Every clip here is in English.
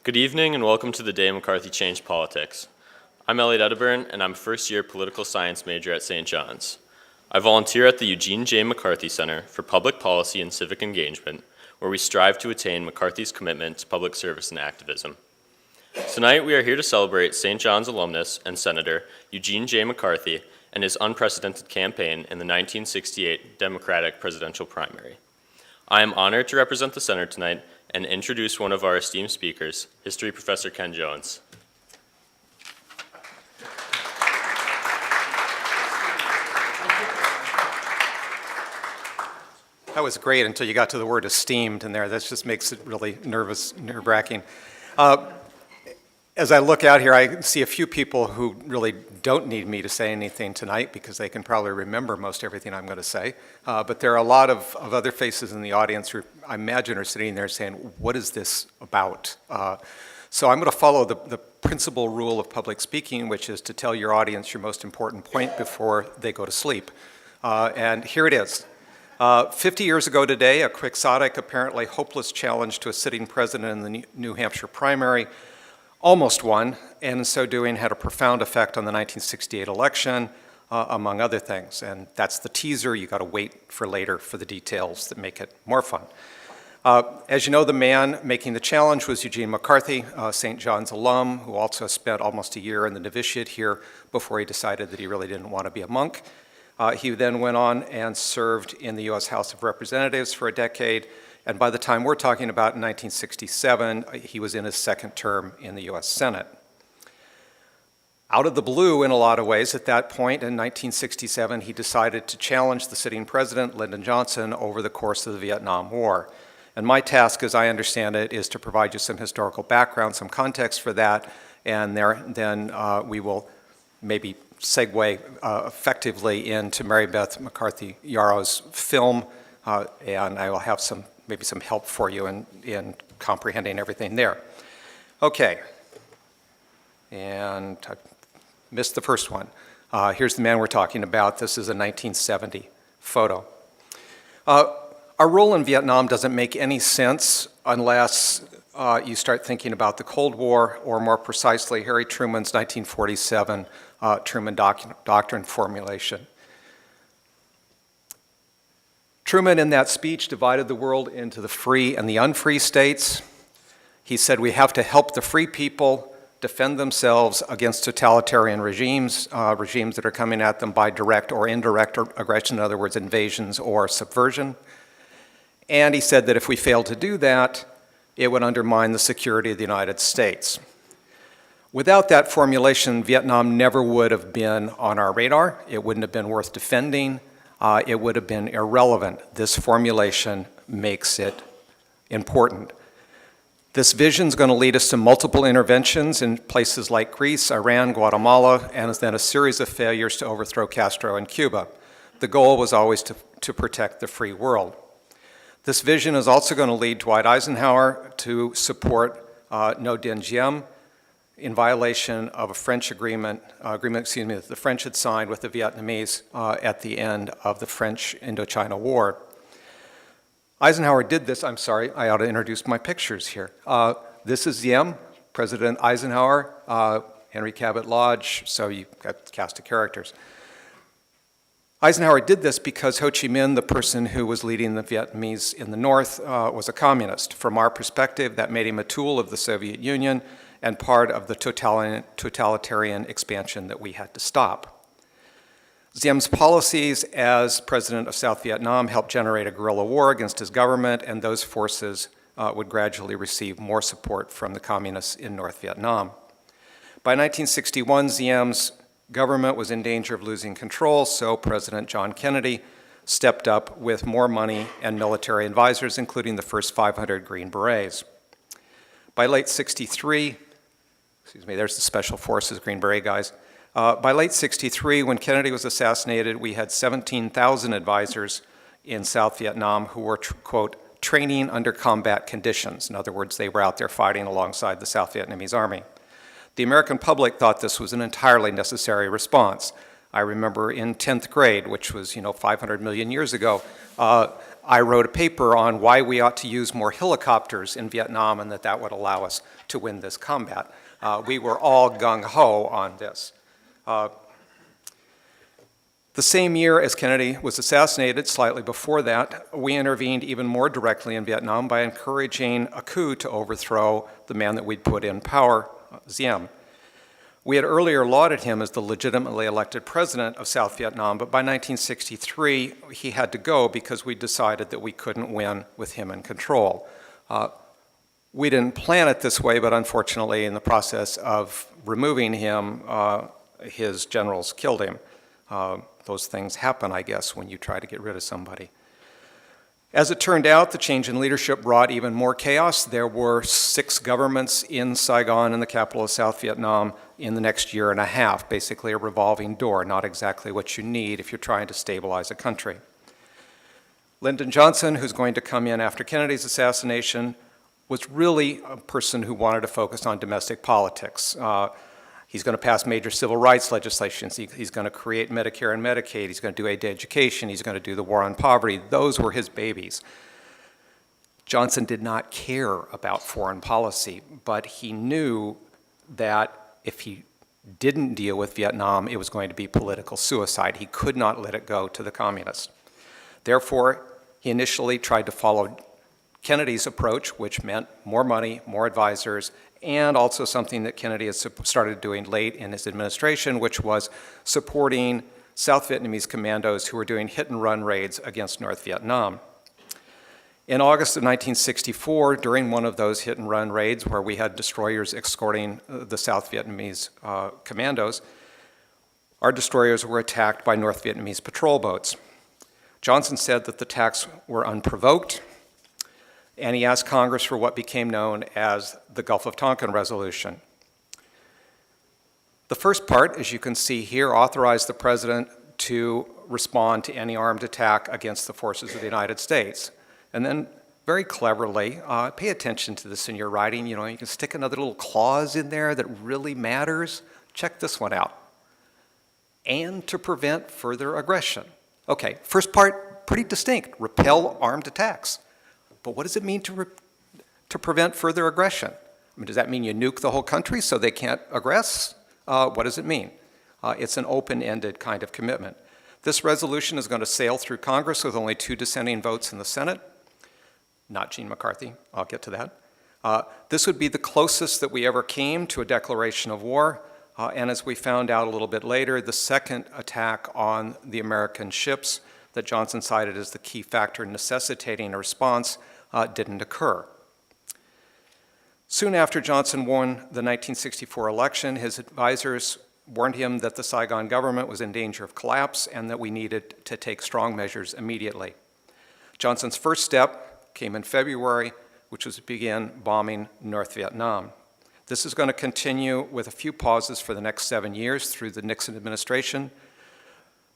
Good evening and welcome to the day McCarthy changed politics. I'm Elliot Edinburgh and I'm a first-year political science major at St. John's. I volunteer at the Eugene J. McCarthy Center for Public Policy and Civic Engagement, where we strive to attain McCarthy's commitment to public service and activism. Tonight we are here to celebrate St. John's alumnus and Senator Eugene J. McCarthy and his unprecedented campaign in the 1968 Democratic presidential primary. I am honored to represent the Center tonight and introduce one of our esteemed speakers, History Professor Ken Jones. That was great until you got to the word esteemed in there. That just makes it really nerve-wracking. As I look out here, I see a few people who really don't need me to say anything tonight because they can probably remember most everything I'm going to say. But there are a lot of other faces in the audience who I imagine are sitting there saying, what is this about? So I'm going to follow the principal rule of public speaking, which is to tell your audience your most important point before they go to sleep. And here it is. 50 years ago today, a quixotic, apparently hopeless challenge to a sitting president in the New Hampshire primary almost won, and in so doing had a profound effect on the 1968 election, among other things. And that's the teaser. You got to wait for later for the details that make it more fun. As you know, the man making the challenge was Eugene McCarthy, St. John's alum, who also spent almost a year in the novitiate here before he decided that he really didn't want to be a monk. He then went on and served in the U.S. House of Representatives for a decade, and by the time we're talking about in 1967, he was in his second term in the U.S. Senate. Out of the blue, in a lot of ways, at that point in 1967, he decided to challenge the sitting president, Lyndon Johnson, over the course of the Vietnam War. And my task, as I understand it, is to provide you some historical background, some context for that, and then we will maybe segue effectively into Mary Beth McCarthy Yarrow's film, and I will have maybe some help for you in comprehending everything there. Okay, and I missed the first one. Here's the man we're talking about. This is a 1970 photo. Our role in Vietnam doesn't make any sense unless you start thinking about the Cold War, or more precisely, Harry Truman's 1947 Truman Doctrine formulation. Truman, in that speech, divided the world into the free and the unfree states. He said we have to help the free people defend themselves against totalitarian regimes, regimes that are coming at them by direct or indirect aggression, in other words, invasions or subversion. And he said that if we fail to do that, it would undermine the security of the United States. Without that formulation, Vietnam never would have been on our radar. It wouldn't have been worth defending. It would have been irrelevant. This formulation makes it important. This vision is going to lead us to multiple interventions in places like Greece, Iran, Guatemala, and then a series of failures to overthrow Castro in Cuba. The goal was always to protect the free world. This vision is also going to lead Dwight Eisenhower to support No Dinh Diem in violation of a French agreement that the French had signed with the Vietnamese at the end of the French Indochina War. Eisenhower did this. I'm sorry, I ought to introduce my pictures here. This is Diem, President Eisenhower, Henry Cabot Lodge, so you've got the cast of characters. Eisenhower did this because Ho Chi Minh, the person who was leading the Vietnamese in the north, was a communist. From our perspective, that made him a tool of the Soviet Union and part of the totalitarian expansion that we had to stop. Diem's policies as president of South Vietnam helped generate a guerrilla war against his government, and those forces would gradually receive more support from the communists in North Vietnam. By 1961, Diem's government was in danger of losing control, so President John Kennedy stepped up with more money and military advisors, including the first 500 Green Berets. By late 63, there's the Special Forces Green Beret guys. By late 63, when Kennedy was assassinated, we had 17,000 advisors in South Vietnam who were, quote, training under combat conditions. In other words, they were out there fighting alongside the South Vietnamese army. The American public thought this was an entirely necessary response. I remember in 10th grade, which was 500 million years ago, I wrote a paper on why we ought to use more helicopters in Vietnam and that would allow us to win this combat. We were all gung-ho on this. The same year as Kennedy was assassinated, slightly before that, we intervened even more directly in Vietnam by encouraging a coup to overthrow the man that we'd put in power, Diem. We had earlier lauded him as the legitimately elected president of South Vietnam, but by 1963, he had to go because we decided that we couldn't win with him in control. We didn't plan it this way, but unfortunately, in the process of removing him, his generals killed him. Those things happen, I guess, when you try to get rid of somebody. As it turned out, the change in leadership brought even more chaos. There were 6 governments in Saigon, in the capital of South Vietnam, in the next year and a half, basically a revolving door, not exactly what you need if you're trying to stabilize a country. Lyndon Johnson, who's going to come in after Kennedy's assassination, was really a person who wanted to focus on domestic politics. He's going to pass major civil rights legislation. He's going to create Medicare and Medicaid. He's going to do aid to education. He's going to do the war on poverty. Those were his babies. Johnson did not care about foreign policy, but he knew that if he didn't deal with Vietnam, it was going to be political suicide. He could not let it go to the communists. Therefore, he initially tried to follow Kennedy's approach, which meant more money, more advisors, and also something that Kennedy had started doing late in his administration, which was supporting South Vietnamese commandos who were doing hit-and-run raids against North Vietnam. In August of 1964, during one of those hit-and-run raids where we had destroyers escorting the South Vietnamese commandos, our destroyers were attacked by North Vietnamese patrol boats. Johnson said that the attacks were unprovoked, and he asked Congress for what became known as the Gulf of Tonkin Resolution. The first part, as you can see here, authorized the president to respond to any armed attack against the forces of the United States. And then, very cleverly, pay attention to this in your writing. You know, you can stick another little clause in there that really matters. Check this one out. And to prevent further aggression. Okay, first part, pretty distinct. Repel armed attacks. But what does it mean to prevent further aggression? I mean, does that mean you nuke the whole country so they can't aggress? What does it mean? It's an open-ended kind of commitment. This resolution is going to sail through Congress with only 2 dissenting votes in the Senate. Not Gene McCarthy, I'll get to that. This would be the closest that we ever came to a declaration of war. And as we found out a little bit later, the second attack on the American ships that Johnson cited as the key factor necessitating a response didn't occur. Soon after Johnson won the 1964 election, his advisors warned him that the Saigon government was in danger of collapse and that we needed to take strong measures immediately. Johnson's first step came in February, which was to begin bombing North Vietnam. This is going to continue with a few pauses for the next 7 years through the Nixon administration.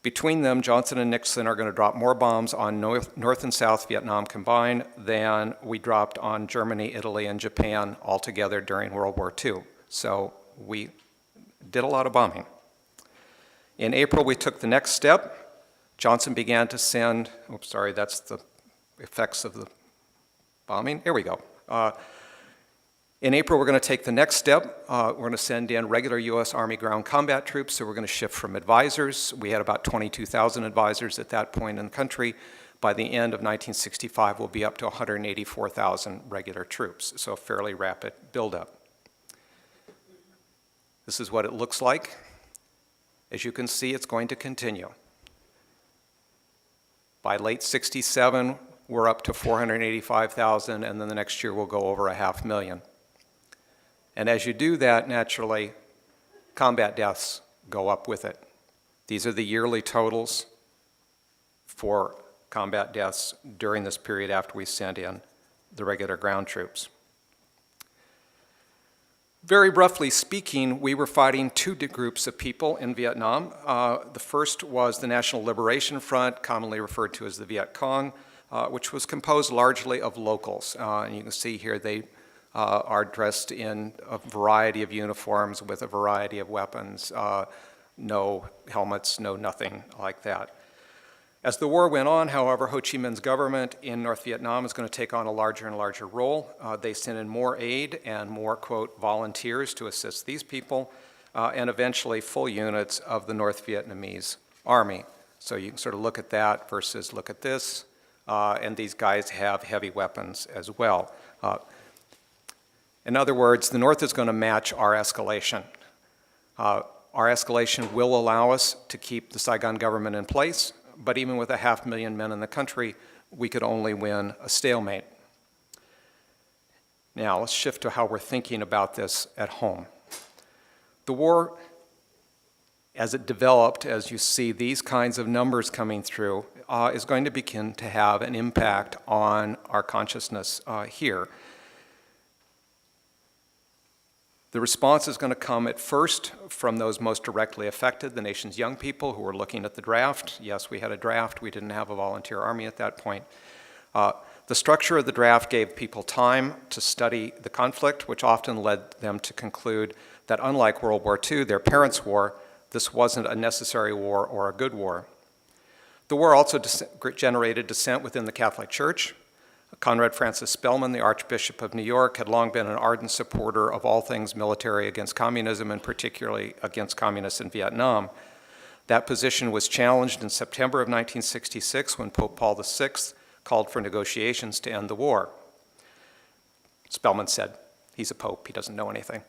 Between them, Johnson and Nixon are going to drop more bombs on North and South Vietnam combined than we dropped on Germany, Italy, and Japan altogether during World War II. So we did a lot of bombing. In April, we took the next step. Johnson began to send, oops, sorry, that's the effects of the bombing. Here we go. In April, we're going to take the next step. We're going to send in regular U.S. Army ground combat troops, so we're going to shift from advisors. We had about 22,000 advisors at that point in the country. By the end of 1965, we'll be up to 184,000 regular troops, so a fairly rapid buildup. This is what it looks like. As you can see, it's going to continue. By late 67, we're up to 485,000, and then the next year we'll go over 500,000. And as you do that, naturally, combat deaths go up with it. These are the yearly totals for combat deaths during this period after we sent in the regular ground troops. Very roughly speaking, we were fighting 2 groups of people in Vietnam. The first was the National Liberation Front, commonly referred to as the Viet Cong, which was composed largely of locals. And you can see here they are dressed in a variety of uniforms with a variety of weapons, no helmets, no nothing like that. As the war went on, however, Ho Chi Minh's government in North Vietnam is going to take on a larger and larger role. They sent in more aid and more, quote, volunteers to assist these people, and eventually full units of the North Vietnamese army. So you can sort of look at that versus look at this, and these guys have heavy weapons as well. In other words, the North is going to match our escalation. Our escalation will allow us to keep the Saigon government in place, but even with 500,000 men in the country, we could only win a stalemate. Now, let's shift to how we're thinking about this at home. The war, as it developed, as you see these kinds of numbers coming through, is going to begin to have an impact on our consciousness here. The response is going to come at first from those most directly affected, the nation's young people who were looking at the draft. Yes, we had a draft. We didn't have a volunteer army at that point. The structure of the draft gave people time to study the conflict, which often led them to conclude that unlike World War II, their parents' war, this wasn't a necessary war or a good war. The war also generated dissent within the Catholic Church. Conrad Francis Spellman, the Archbishop of New York, had long been an ardent supporter of all things military against communism, and particularly against communists in Vietnam. That position was challenged in September of 1966 when Pope Paul VI called for negotiations to end the war. Spellman said, he's a pope, he doesn't know anything.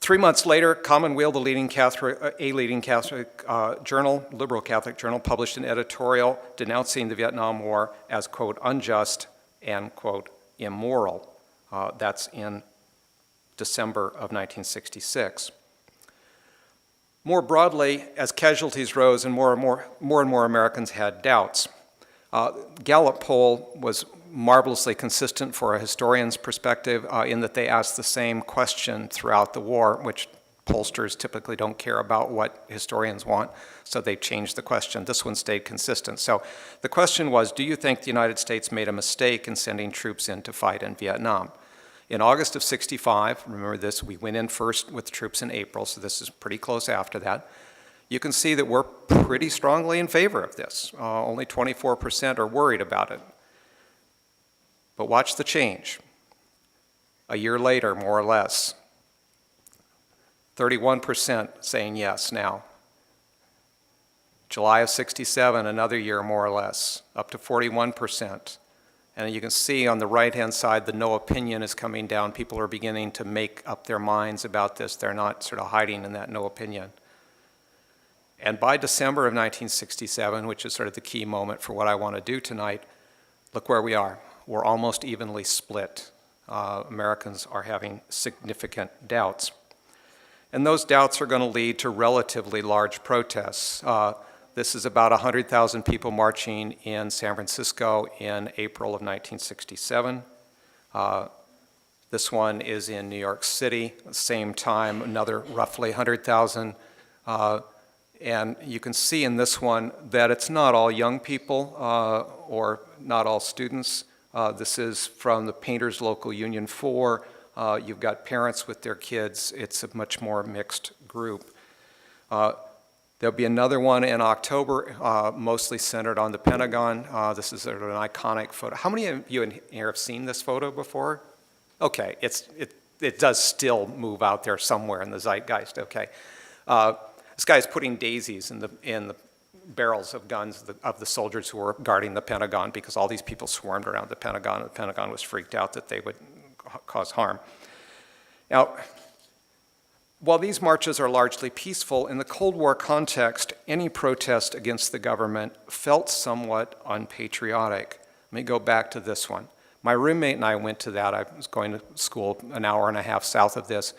3 months later, Commonweal, a leading Catholic journal, liberal Catholic journal, published an editorial denouncing the Vietnam War as, quote, unjust and, quote, immoral. That's in December of 1966. More broadly, as casualties rose and more and more Americans had doubts, Gallup Poll was marvelously consistent for a historian's perspective in that they asked the same question throughout the war, which pollsters typically don't care about what historians want, so they changed the question. This one stayed consistent. So the question was, do you think the United States made a mistake in sending troops in to fight in Vietnam? In August of 65, remember this, we went in first with troops in April, so this is pretty close after that. You can see that we're pretty strongly in favor of this. Only 24% are worried about it. But watch the change. A year later, more or less, 31% saying yes now. July of 67, another year more or less, up to 41%. And you can see on the right-hand side, the no opinion is coming down. People are beginning to make up their minds about this. They're not sort of hiding in that no opinion. And by December of 1967, which is sort of the key moment for what I want to do tonight, look where we are. We're almost evenly split. Americans are having significant doubts. And those doubts are going to lead to relatively large protests. This is about 100,000 people marching in San Francisco in April of 1967. This one is in New York City, at the same time, another roughly 100,000. And you can see in this one that it's not all young people or not all students. This is from the Painters Local Union 4. You've got parents with their kids. It's a much more mixed group. There'll be another one in October, mostly centered on the Pentagon. This is sort of an iconic photo. How many of you in here have seen this photo before? Okay, it does still move out there somewhere in the zeitgeist, okay. This guy's putting daisies in the barrels of guns of the soldiers who were guarding the Pentagon because all these people swarmed around the Pentagon, and the Pentagon was freaked out that they would cause harm. Now, while these marches are largely peaceful, in the Cold War context, any protest against the government felt somewhat unpatriotic. Let me go back to this one. My roommate and I went to that. I was going to school an hour and a half south of this.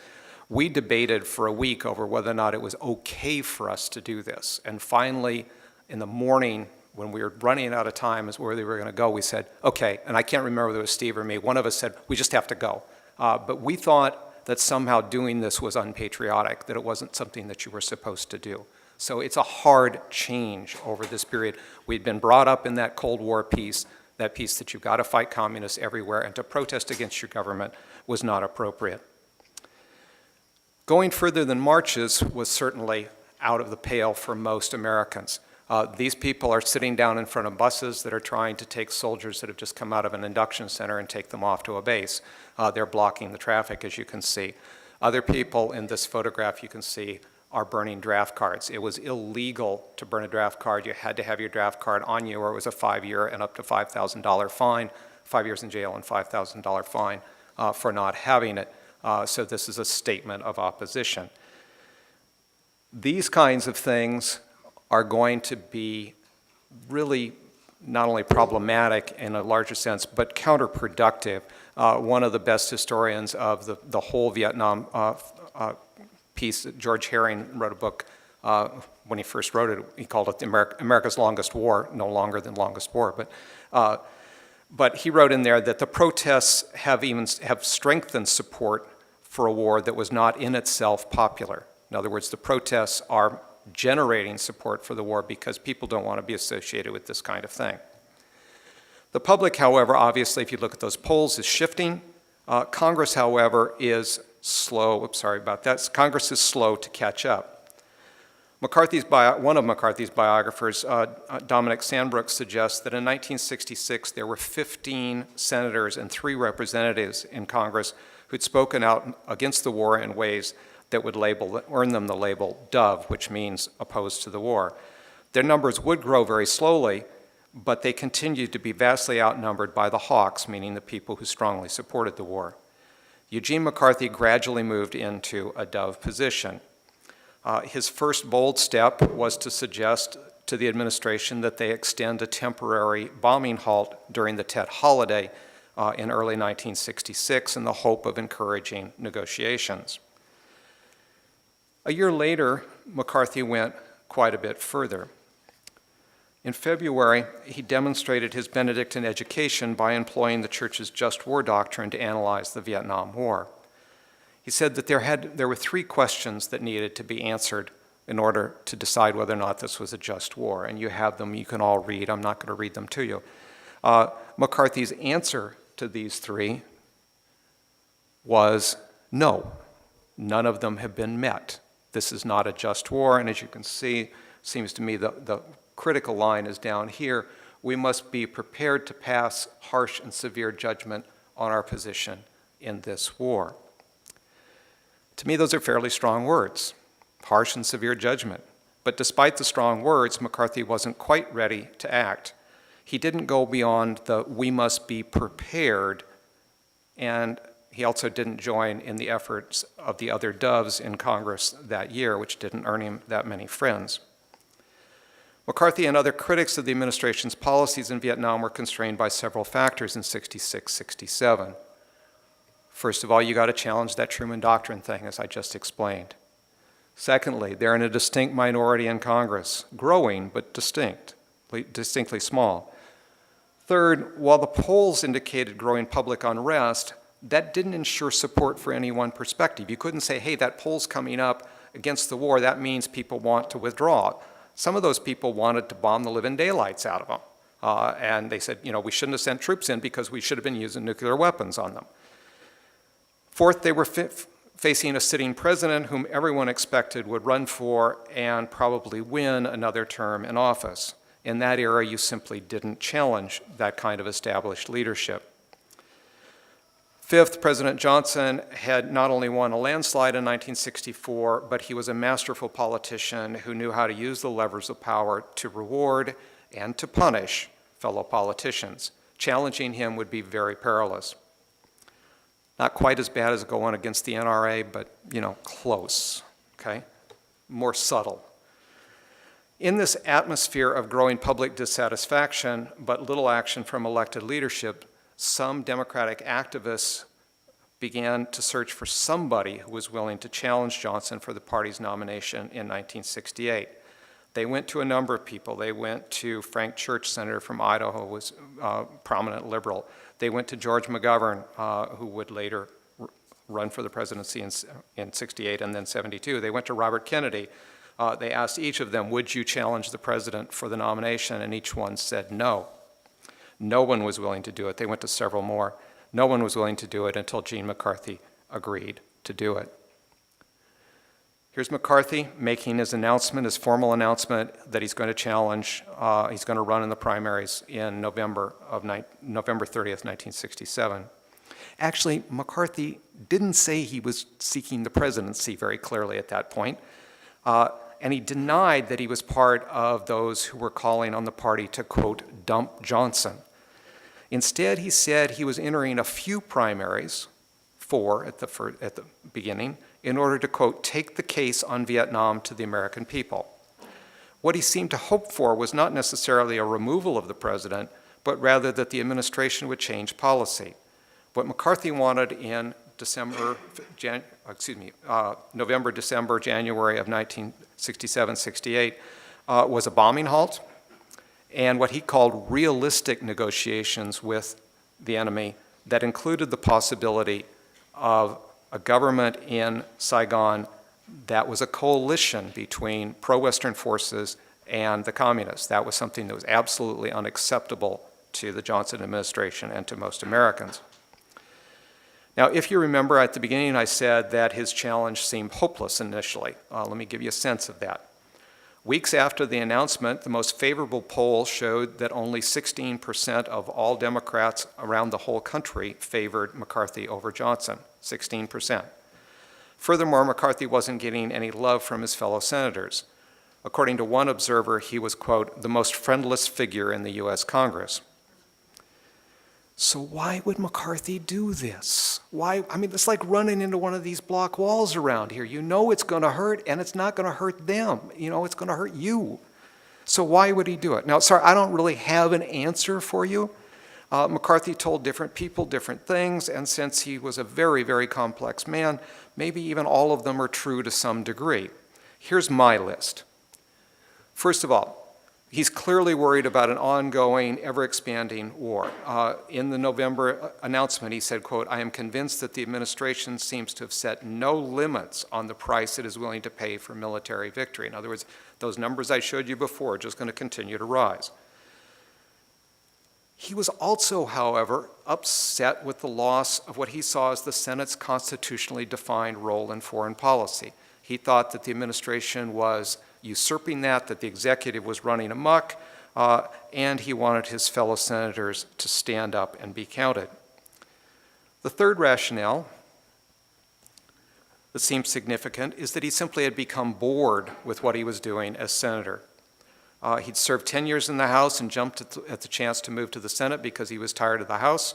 We debated for a week over whether or not it was okay for us to do this. And finally, in the morning, when we were running out of time as where they were going to go, we said, okay, and I can't remember whether it was Steve or me, one of us said, we just have to go. But we thought that somehow doing this was unpatriotic, that it wasn't something that you were supposed to do. So it's a hard change over this period. We'd been brought up in that Cold War piece, that piece that you've got to fight communists everywhere, and to protest against your government was not appropriate. Going further than marches was certainly out of the pale for most Americans. These people are sitting down in front of buses that are trying to take soldiers that have just come out of an induction center and take them off to a base. They're blocking the traffic, as you can see. Other people in this photograph you can see are burning draft cards. It was illegal to burn a draft card. You had to have your draft card on you, or it was a 5-year and up to $5,000 fine, 5 years in jail and $5,000 fine for not having it. So this is a statement of opposition. These kinds of things are going to be really not only problematic in a larger sense, but counterproductive. One of the best historians of the whole Vietnam piece, George Herring, wrote a book when he first wrote it. He called it America's Longest War, no longer than Longest War. But he wrote in there that the protests have strengthened support for a war that was not in itself popular. In other words, the protests are generating support for the war because people don't want to be associated with this kind of thing. The public, however, obviously, if you look at those polls, is shifting. Congress, however, is slow. Oops, sorry about that. Congress is slow to catch up. One of McCarthy's biographers, Dominic Sandbrook, suggests that in 1966 there were 15 senators and 3 representatives in Congress who'd spoken out against the war in ways that would earn them the label Dove, which means opposed to the war. Their numbers would grow very slowly, but they continued to be vastly outnumbered by the Hawks, meaning the people who strongly supported the war. Eugene McCarthy gradually moved into a Dove position. His first bold step was to suggest to the administration that they extend a temporary bombing halt during the Tet holiday in early 1966 in the hope of encouraging negotiations. A year later, McCarthy went quite a bit further. In February, he demonstrated his Benedictine education by employing the church's just war doctrine to analyze the Vietnam War. He said that there were 3 questions that needed to be answered in order to decide whether or not this was a just war, and you have them, you can all read. I'm not going to read them to you. McCarthy's answer to these 3 was no. None of them have been met. This is not a just war, and as you can see, seems to me the critical line is down here. We must be prepared to pass harsh and severe judgment on our position in this war. To me, those are fairly strong words, harsh and severe judgment. But despite the strong words, McCarthy wasn't quite ready to act. He didn't go beyond the we must be prepared, and he also didn't join in the efforts of the other doves in Congress that year, which didn't earn him that many friends. McCarthy and other critics of the administration's policies in Vietnam were constrained by several factors in 66-67. First of all, you got to challenge that Truman Doctrine thing, as I just explained. Secondly, they're in a distinct minority in Congress, growing but distinctly small. Third, while the polls indicated growing public unrest, that didn't ensure support for any one perspective. You couldn't say, hey, that poll's coming up against the war, that means people want to withdraw. Some of those people wanted to bomb the living daylights out of them. And they said, we shouldn't have sent troops in because we should have been using nuclear weapons on them. Fourth, they were facing a sitting president whom everyone expected would run for and probably win another term in office. In that era, you simply didn't challenge that kind of established leadership. Fifth, President Johnson had not only won a landslide in 1964, but he was a masterful politician who knew how to use the levers of power to reward and to punish fellow politicians. Challenging him would be very perilous. Not quite as bad as going against the NRA, but, close, okay? More subtle. In this atmosphere of growing public dissatisfaction, but little action from elected leadership, some Democratic activists began to search for somebody who was willing to challenge Johnson for the party's nomination in 1968. They went to a number of people. They went to Frank Church, senator from Idaho, who was a prominent liberal. They went to George McGovern, who would later run for the presidency in 68 and then 72. They went to Robert Kennedy. They asked each of them, would you challenge the president for the nomination? And each one said no. No one was willing to do it. They went to several more. No one was willing to do it until Gene McCarthy agreed to do it. Here's McCarthy making his announcement, his formal announcement that he's going to challenge, he's going to run in the primaries in November 30th, 1967. Actually, McCarthy didn't say he was seeking the presidency very clearly at that point, and he denied that he was part of those who were calling on the party to, quote, dump Johnson. Instead, he said he was entering a few primaries, 4 at the beginning, in order to, quote, take the case on Vietnam to the American people. What he seemed to hope for was not necessarily a removal of the president, but rather that the administration would change policy. What McCarthy wanted in November, December, January of 1967-68 was a bombing halt and what he called realistic negotiations with the enemy that included the possibility of a government in Saigon that was a coalition between pro-Western forces and the communists. That was something that was absolutely unacceptable to the Johnson administration and to most Americans. Now, if you remember at the beginning, I said that his challenge seemed hopeless initially. Let me give you a sense of that. Weeks after the announcement, the most favorable poll showed that only 16% of all Democrats around the whole country favored McCarthy over Johnson, 16%. Furthermore, McCarthy wasn't getting any love from his fellow senators. According to one observer, he was, quote, the most friendless figure in the U.S. Congress. So why would McCarthy do this? Why? I mean, it's like running into one of these block walls around here. You know it's going to hurt, and it's not going to hurt them. You know, it's going to hurt you. So why would he do it? Now, sorry, I don't really have an answer for you. McCarthy told different people different things, and since he was a very, very complex man, maybe even all of them are true to some degree. Here's my list. First of all, he's clearly worried about an ongoing, ever-expanding war. In the November announcement, he said, quote, I am convinced that the administration seems to have set no limits on the price it is willing to pay for military victory. In other words, those numbers I showed you before are just going to continue to rise. He was also, however, upset with the loss of what he saw as the Senate's constitutionally defined role in foreign policy. He thought that the administration was usurping that the executive was running amok, and he wanted his fellow senators to stand up and be counted. The third rationale that seems significant is that he simply had become bored with what he was doing as senator. He'd served 10 years in the House and jumped at the chance to move to the Senate because he was tired of the House.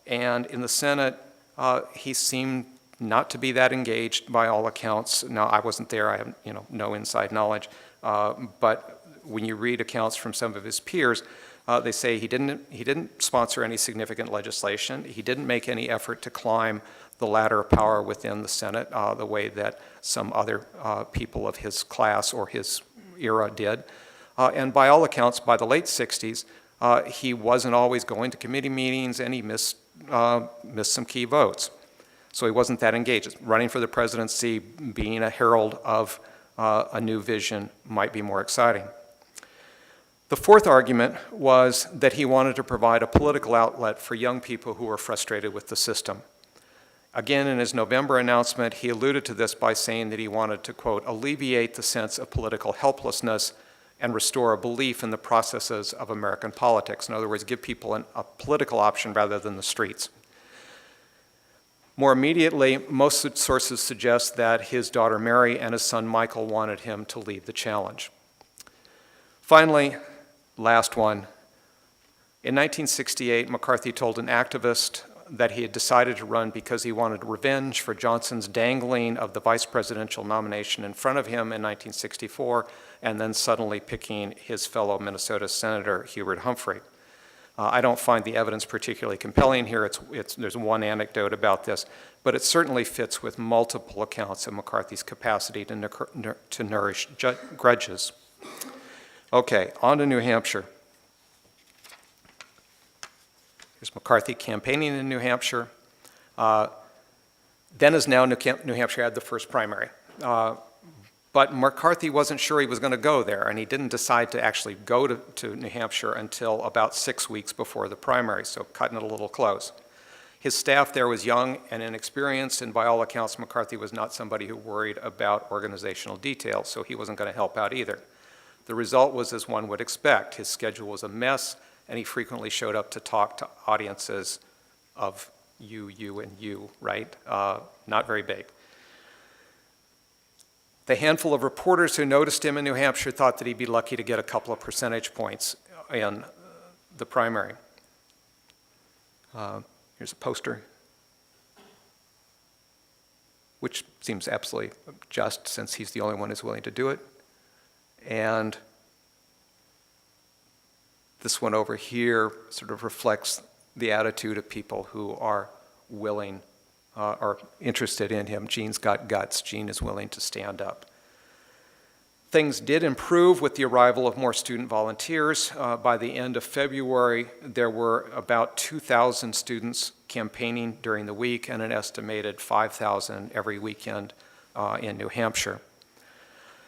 And in the Senate, he seemed not to be that engaged by all accounts. Now, I wasn't there, I have no inside knowledge, but when you read accounts from some of his peers, they say he didn't sponsor any significant legislation, he didn't make any effort to climb the ladder of power within the Senate the way that some other people of his class or his era did. And by all accounts, by the late 60s, he wasn't always going to committee meetings and he missed some key votes. So he wasn't that engaged. Running for the presidency, being a herald of a new vision might be more exciting. The fourth argument was that he wanted to provide a political outlet for young people who were frustrated with the system. Again, in his November announcement, he alluded to this by saying that he wanted to, quote, alleviate the sense of political helplessness and restore a belief in the processes of American politics. In other words, give people a political option rather than the streets. More immediately, most sources suggest that his daughter Mary and his son Michael wanted him to lead the challenge. Finally, last one. In 1968, McCarthy told an activist that he had decided to run because he wanted revenge for Johnson's dangling of the vice presidential nomination in front of him in 1964 and then suddenly picking his fellow Minnesota Senator Hubert Humphrey. I don't find the evidence particularly compelling here. There's one anecdote about this, but it certainly fits with multiple accounts of McCarthy's capacity to nourish grudges. Okay, on to New Hampshire. Here's McCarthy campaigning in New Hampshire. Then as now, New Hampshire had the first primary. But McCarthy wasn't sure he was going to go there, and he didn't decide to actually go to New Hampshire until about 6 weeks before the primary, so cutting it a little close. His staff there was young and inexperienced, and by all accounts, McCarthy was not somebody who worried about organizational details, so he wasn't going to help out either. The result was as one would expect. His schedule was a mess, and he frequently showed up to talk to audiences of you, and you, right? Not very big. The handful of reporters who noticed him in New Hampshire thought that he'd be lucky to get a couple of percentage points in the primary. Here's a poster, which seems absolutely just since he's the only one who's willing to do it. And this one over here sort of reflects the attitude of people who are willing or interested in him. Gene's got guts. Gene is willing to stand up. Things did improve with the arrival of more student volunteers. By the end of February, there were about 2,000 students campaigning during the week and an estimated 5,000 every weekend in New Hampshire.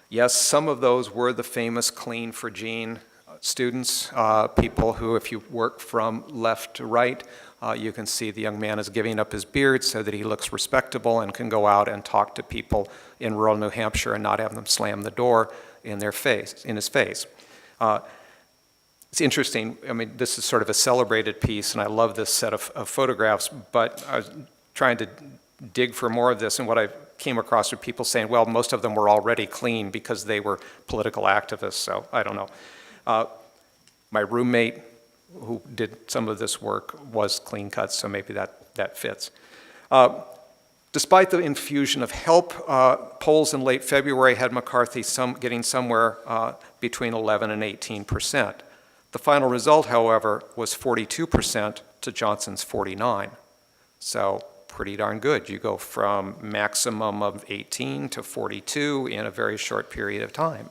Yes, some of those were the famous Clean for Gene students, people who, if you work from left to right, you can see the young man is giving up his beard so that he looks respectable and can go out and talk to people in rural New Hampshire and not have them slam the door in his face. It's interesting. I mean, this is sort of a celebrated piece, and I love this set of photographs, but I was trying to dig for more of this, and what I came across were people saying, well, most of them were already clean because they were political activists, so I don't know. My roommate, who did some of this work, was clean cut, so maybe that fits. Despite the infusion of help, polls in late February had McCarthy getting somewhere between 11 and 18%. The final result, however, was 42% to Johnson's 49. So pretty darn good. You go from maximum of 18 to 42 in a very short period of time.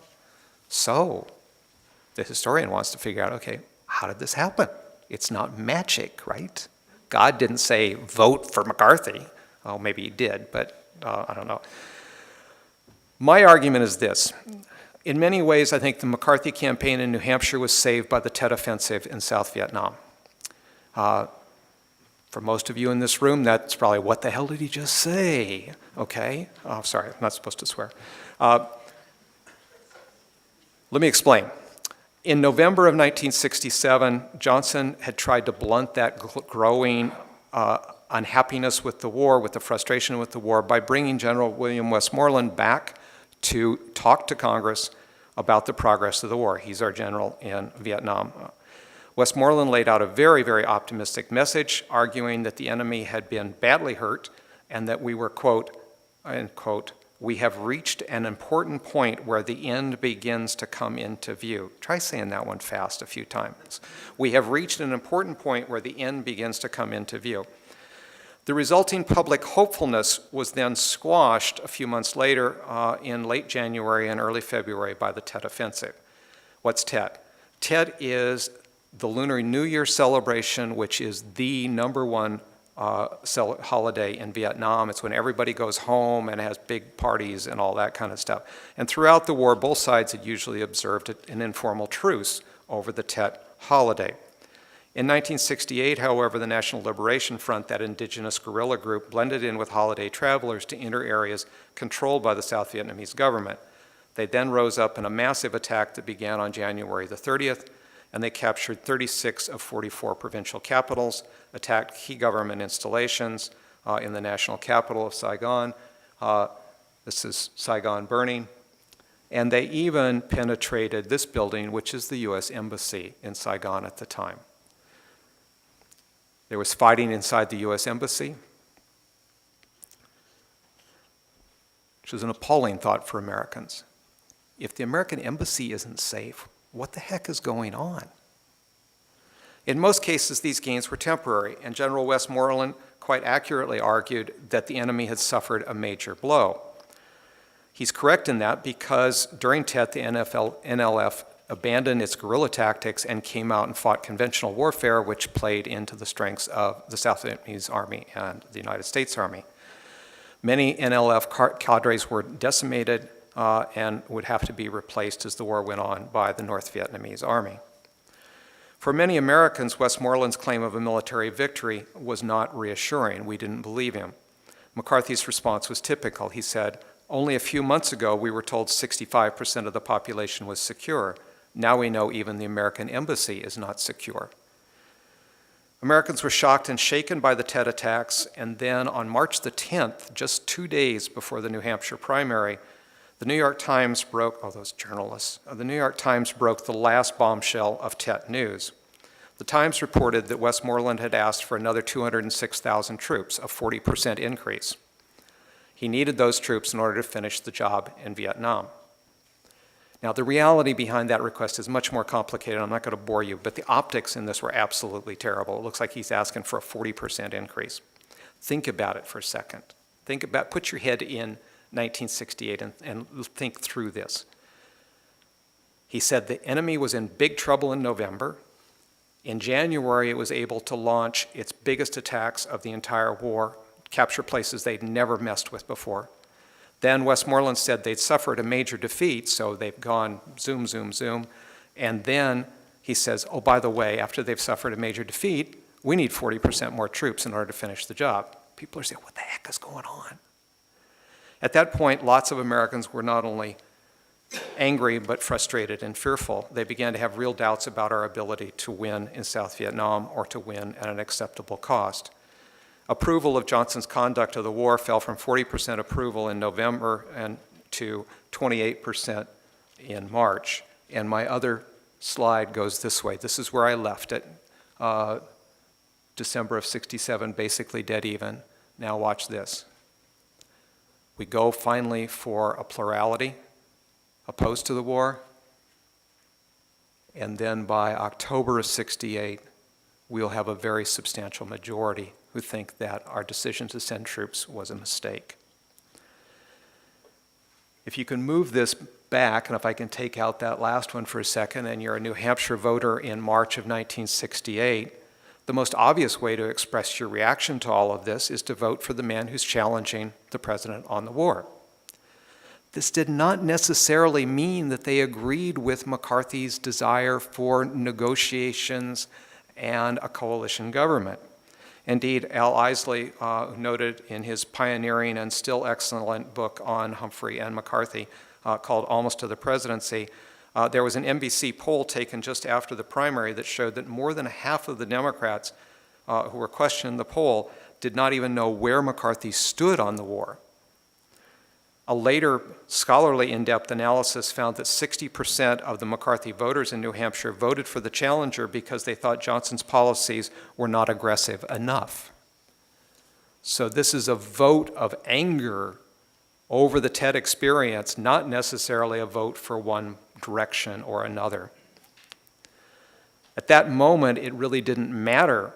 So the historian wants to figure out, okay, how did this happen? It's not magic, right? God didn't say, vote for McCarthy. Oh, maybe he did, but I don't know. My argument is this. In many ways, I think the McCarthy campaign in New Hampshire was saved by the Tet Offensive in South Vietnam. For most of you in this room, that's probably, what the hell did he just say? Okay, oh, sorry, I'm not supposed to swear. Let me explain. In November of 1967, Johnson had tried to blunt that growing unhappiness with the war, with the frustration with the war, by bringing General William Westmoreland back to talk to Congress about the progress of the war. He's our general in Vietnam. Westmoreland laid out a very, very optimistic message, arguing that the enemy had been badly hurt and that we were, quote, end quote, we have reached an important point where the end begins to come into view. Try saying that one fast a few times. We have reached an important point where the end begins to come into view. The resulting public hopefulness was then squashed a few months later in late January and early February by the Tet Offensive. What's Tet? Tet is the Lunar New Year celebration, which is the #1 holiday in Vietnam. It's when everybody goes home and has big parties and all that kind of stuff. And throughout the war, both sides had usually observed an informal truce over the Tet holiday. In 1968, however, the National Liberation Front, that indigenous guerrilla group, blended in with holiday travelers to enter areas controlled by the South Vietnamese government. They then rose up in a massive attack that began on January the 30th, and they captured 36 of 44 provincial capitals, attacked key government installations in the national capital of Saigon. This is Saigon burning. And they even penetrated this building, which is the U.S. Embassy in Saigon at the time. There was fighting inside the U.S. Embassy, which was an appalling thought for Americans. If the American embassy isn't safe, what the heck is going on? In most cases, these gains were temporary, and General Westmoreland quite accurately argued that the enemy had suffered a major blow. He's correct in that because during Tet, the NLF abandoned its guerrilla tactics and came out and fought conventional warfare, which played into the strengths of the South Vietnamese Army and the United States Army. Many NLF cadres were decimated and would have to be replaced as the war went on by the North Vietnamese Army. For many Americans, Westmoreland's claim of a military victory was not reassuring. We didn't believe him. McCarthys' response was typical. He said, "Only a few months ago, we were told 65% of the population was secure. Now we know even the American embassy is not secure." Americans were shocked and shaken by the Tet attacks, and then on March the 10th, just 2 days before the New Hampshire primary, the New York Times broke, those journalists, the New York Times broke the last bombshell of Tet news. The Times reported that Westmoreland had asked for another 206,000 troops, a 40% increase. He needed those troops in order to finish the job in Vietnam. Now, the reality behind that request is much more complicated. I'm not going to bore you, but the optics in this were absolutely terrible. It looks like he's asking for a 40% increase. Think about it for a second. Put your head in 1968 and think through this. He said the enemy was in big trouble in November. In January, it was able to launch its biggest attacks of the entire war, capture places they'd never messed with before. Then Westmoreland said they'd suffered a major defeat, so they've gone zoom, zoom, zoom. And then he says, oh, by the way, after they've suffered a major defeat, we need 40% more troops in order to finish the job. People are saying, what the heck is going on? At that point, lots of Americans were not only angry but frustrated and fearful. They began to have real doubts about our ability to win in South Vietnam or to win at an acceptable cost. Approval of Johnson's conduct of the war fell from 40% approval in November and to 28% in March. And my other slide goes this way. This is where I left it. December of '67, basically dead even. Now watch this. We go finally for a plurality opposed to the war. And then by October of '68, we'll have a very substantial majority who think that our decision to send troops was a mistake. If you can move this back, and if I can take out that last one for a second, and you're a New Hampshire voter in March of 1968, the most obvious way to express your reaction to all of this is to vote for the man who's challenging the president on the war. This did not necessarily mean that they agreed with McCarthy's desire for negotiations and a coalition government. Indeed, Al Isley noted in his pioneering and still excellent book on Humphrey and McCarthy called Almost to the Presidency, there was an NBC poll taken just after the primary that showed that more than half of the Democrats who were questioning the poll did not even know where McCarthy stood on the war. A later scholarly in-depth analysis found that 60% of the McCarthy voters in New Hampshire voted for the challenger because they thought Johnson's policies were not aggressive enough. So this is a vote of anger over the Tet experience, not necessarily a vote for one direction or another. At that moment, it really didn't matter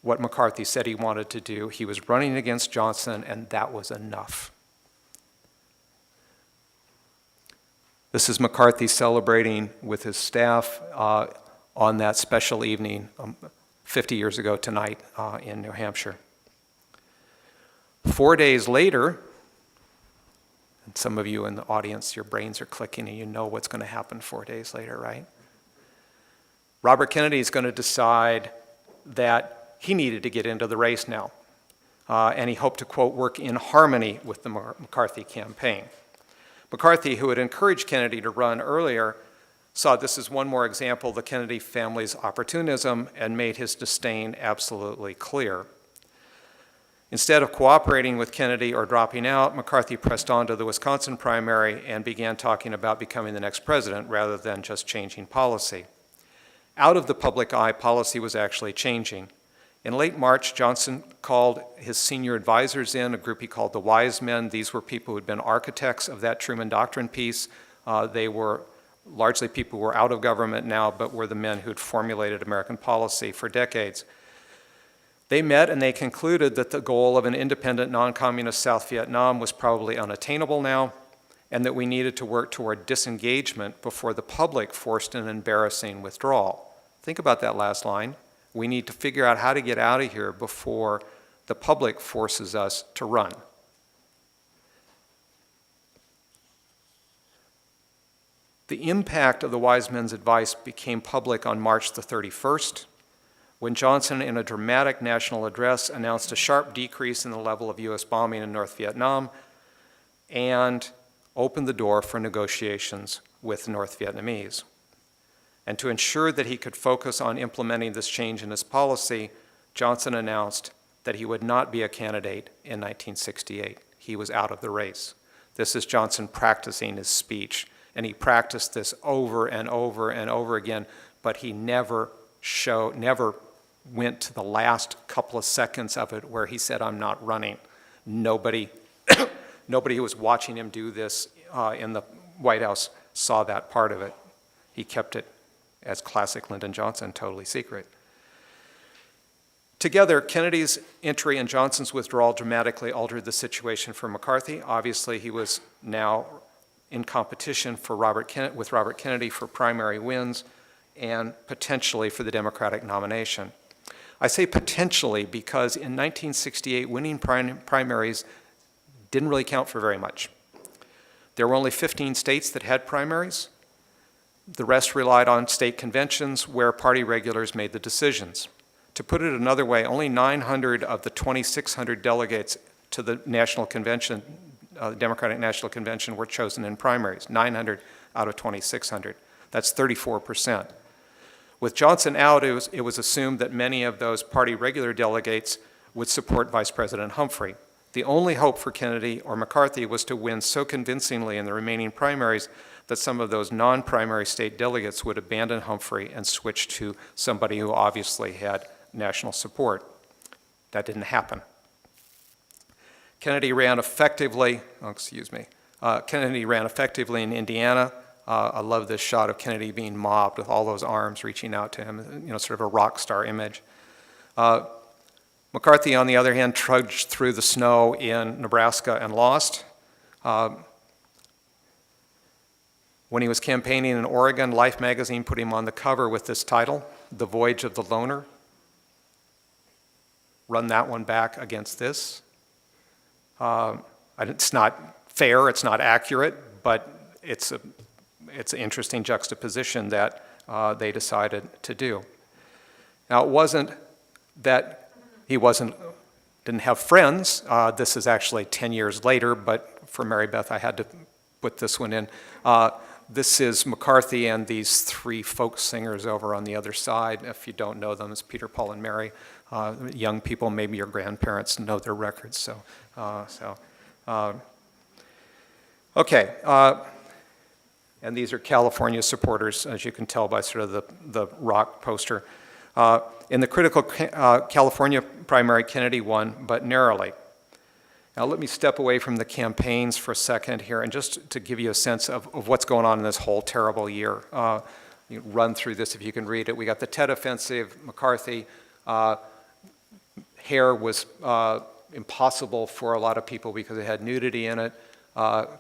what McCarthy said he wanted to do. He was running against Johnson, and that was enough. This is McCarthy celebrating with his staff on that special evening 50 years ago tonight in New Hampshire. 4 days later, and some of you in the audience, your brains are clicking and you know what's going to happen 4 days later, right? Robert Kennedy is going to decide that he needed to get into the race now. And he hoped to, quote, work in harmony with the McCarthy campaign. McCarthy, who had encouraged Kennedy to run earlier, saw this as one more example of the Kennedy family's opportunism and made his disdain absolutely clear. Instead of cooperating with Kennedy or dropping out, McCarthy pressed on to the Wisconsin primary and began talking about becoming the next president rather than just changing policy. Out of the public eye, policy was actually changing. In late March, Johnson called his senior advisors in, a group he called the Wise Men. These were people who had been architects of that Truman Doctrine piece. They were largely people who were out of government now, but were the men who had formulated American policy for decades. They met and they concluded that the goal of an independent, non-communist South Vietnam was probably unattainable now, and that we needed to work toward disengagement before the public forced an embarrassing withdrawal. Think about that last line. We need to figure out how to get out of here before the public forces us to run. The impact of the wise men's advice became public on March the 31st, when Johnson, in a dramatic national address, announced a sharp decrease in the level of U.S. bombing in North Vietnam and opened the door for negotiations with the North Vietnamese. And to ensure that he could focus on implementing this change in his policy, Johnson announced that he would not be a candidate in 1968. He was out of the race. This is Johnson practicing his speech, and he practiced this over and over and over again, but he never went to the last couple of seconds of it where he said, "I'm not running." Nobody who was watching him do this in the White House saw that part of it. He kept it, as classic Lyndon Johnson, totally secret. Together, Kennedy's entry and Johnson's withdrawal dramatically altered the situation for McCarthy. Obviously, he was now in competition with Robert Kennedy for primary wins and potentially for the Democratic nomination. I say potentially because in 1968, winning primaries didn't really count for very much. There were only 15 states that had primaries. The rest relied on state conventions where party regulars made the decisions. To put it another way, only 900 of the 2,600 delegates to the National Convention, Democratic National Convention, were chosen in primaries, 900 out of 2,600. That's 34%. With Johnson out, it was assumed that many of those party regular delegates would support Vice President Humphrey. The only hope for Kennedy or McCarthy was to win so convincingly in the remaining primaries that some of those non-primary state delegates would abandon Humphrey and switch to somebody who obviously had national support. That didn't happen. Kennedy ran effectively in Indiana. I love this shot of Kennedy being mobbed with all those arms reaching out to him, sort of a rock star image. McCarthy, on the other hand, trudged through the snow in Nebraska and lost. When he was campaigning in Oregon, Life magazine put him on the cover with this title, "The Voyage of the Loner." Run that one back against this. It's not fair, it's not accurate, but it's an interesting juxtaposition that they decided to do. Now, it wasn't that he didn't have friends. This is actually 10 years later, but for Mary Beth, I had to put this one in. This is McCarthy and these three folk singers over on the other side. If you don't know them, it's Peter, Paul, and Mary. Young people, maybe your grandparents know their records. Okay. And these are California supporters, as you can tell by sort of the rock poster. In the critical California primary, Kennedy won, but narrowly. Now let me step away from the campaigns for a second here and just to give you a sense of what's going on in this whole terrible year. You run through this if you can read it. We got the Tet Offensive, McCarthy. Hair was impossible for a lot of people because it had nudity in it.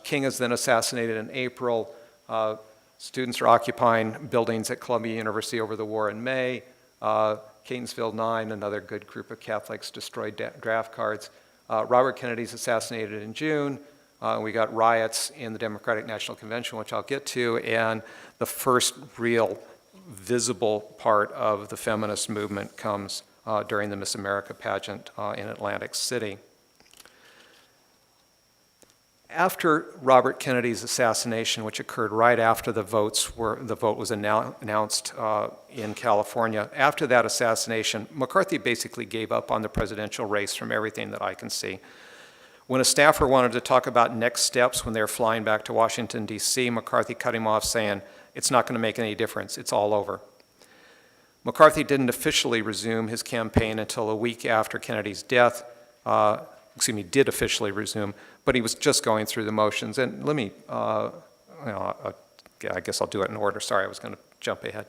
King is then assassinated in April. Students are occupying buildings at Columbia University over the war in May. Catonsville 9, another good group of Catholics, destroyed draft cards. Robert Kennedy's assassinated in June. We got riots in the Democratic National Convention, which I'll get to, and the first real visible part of the feminist movement comes during the Miss America pageant in Atlantic City. After Robert Kennedy's assassination, which occurred right after the vote was announced in California, after that assassination, McCarthy basically gave up on the presidential race from everything that I can see. When a staffer wanted to talk about next steps when they were flying back to Washington, D.C., McCarthy cut him off saying, "It's not going to make any difference, it's all over." McCarthy didn't officially resume his campaign until a week after Kennedy's death. Did officially resume, but he was just going through the motions. And let me, I guess I'll do it in order. Sorry, I was going to jump ahead.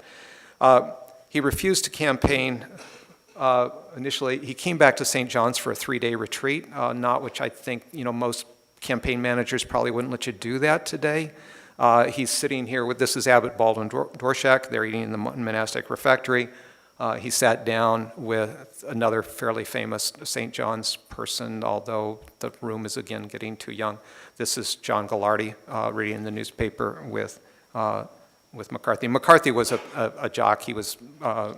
He refused to campaign initially. He came back to St. John's for a 3-day retreat, not which I think, most campaign managers probably wouldn't let you do that today. He's sitting here with, this is Abbot Baldwin Dworshak. They're eating in the monastic refectory. He sat down with another fairly famous St. John's person, although the room is again getting too young. This is John Gallardi reading the newspaper with with McCarthy. McCarthy was a jock. He was a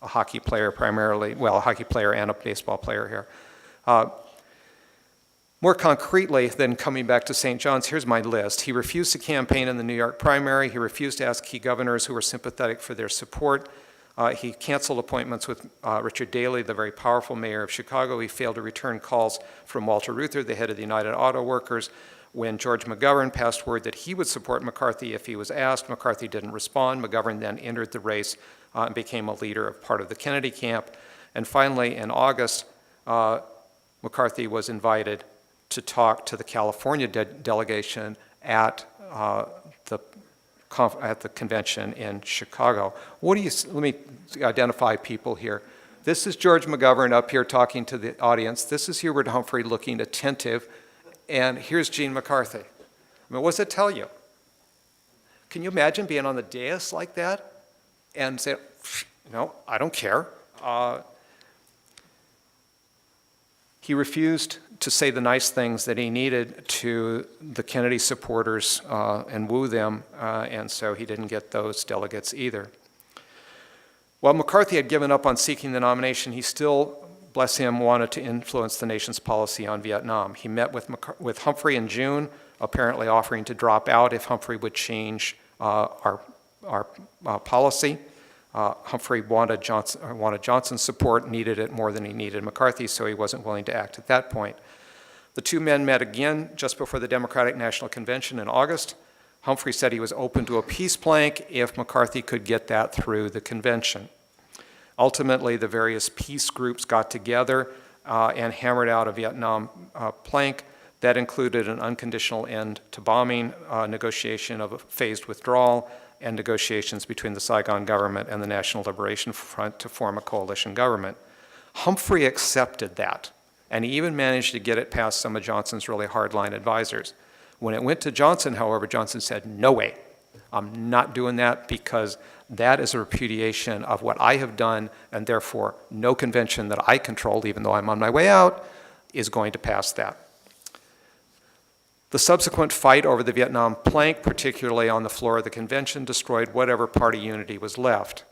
hockey player primarily, well, a hockey player and a baseball player here. More concretely than coming back to St. John's, here's my list. He refused to campaign in the New York primary. He refused to ask key governors who were sympathetic for their support. He canceled appointments with Richard Daley, the very powerful mayor of Chicago. He failed to return calls from Walter Reuther, the head of the United Auto Workers. When George McGovern passed word that he would support McCarthy if he was asked, McCarthy didn't respond. McGovern then entered the race and became a leader of part of the Kennedy camp. And finally, in August, McCarthy was invited to talk to the California delegation at the convention in Chicago. Let me identify people here. This is George McGovern up here talking to the audience. This is Hubert Humphrey looking attentive. And here's Gene McCarthy. I mean, what does it tell you? Can you imagine being on the dais like that and say, no, I don't care. He refused to say the nice things that he needed to the Kennedy supporters and woo them, and so he didn't get those delegates either. While McCarthy had given up on seeking the nomination, he still, bless him, wanted to influence the nation's policy on Vietnam. He met with Humphrey in June, apparently offering to drop out if Humphrey would change our policy. Humphrey wanted Johnson's support, needed it more than he needed McCarthy, so he wasn't willing to act at that point. The two men met again just before the Democratic National Convention in August. Humphrey said he was open to a peace plank if McCarthy could get that through the convention. Ultimately, the various peace groups got together and hammered out a Vietnam plank that included an unconditional end to bombing, negotiation of a phased withdrawal, and negotiations between the Saigon government and the National Liberation Front to form a coalition government. Humphrey accepted that, and he even managed to get it past some of Johnson's really hardline advisors. When it went to Johnson, however, Johnson said, no way, I'm not doing that because that is a repudiation of what I have done, and therefore no convention that I controlled, even though I'm on my way out, is going to pass that. The subsequent fight over the Vietnam plank, particularly on the floor of the convention, destroyed whatever party unity was left.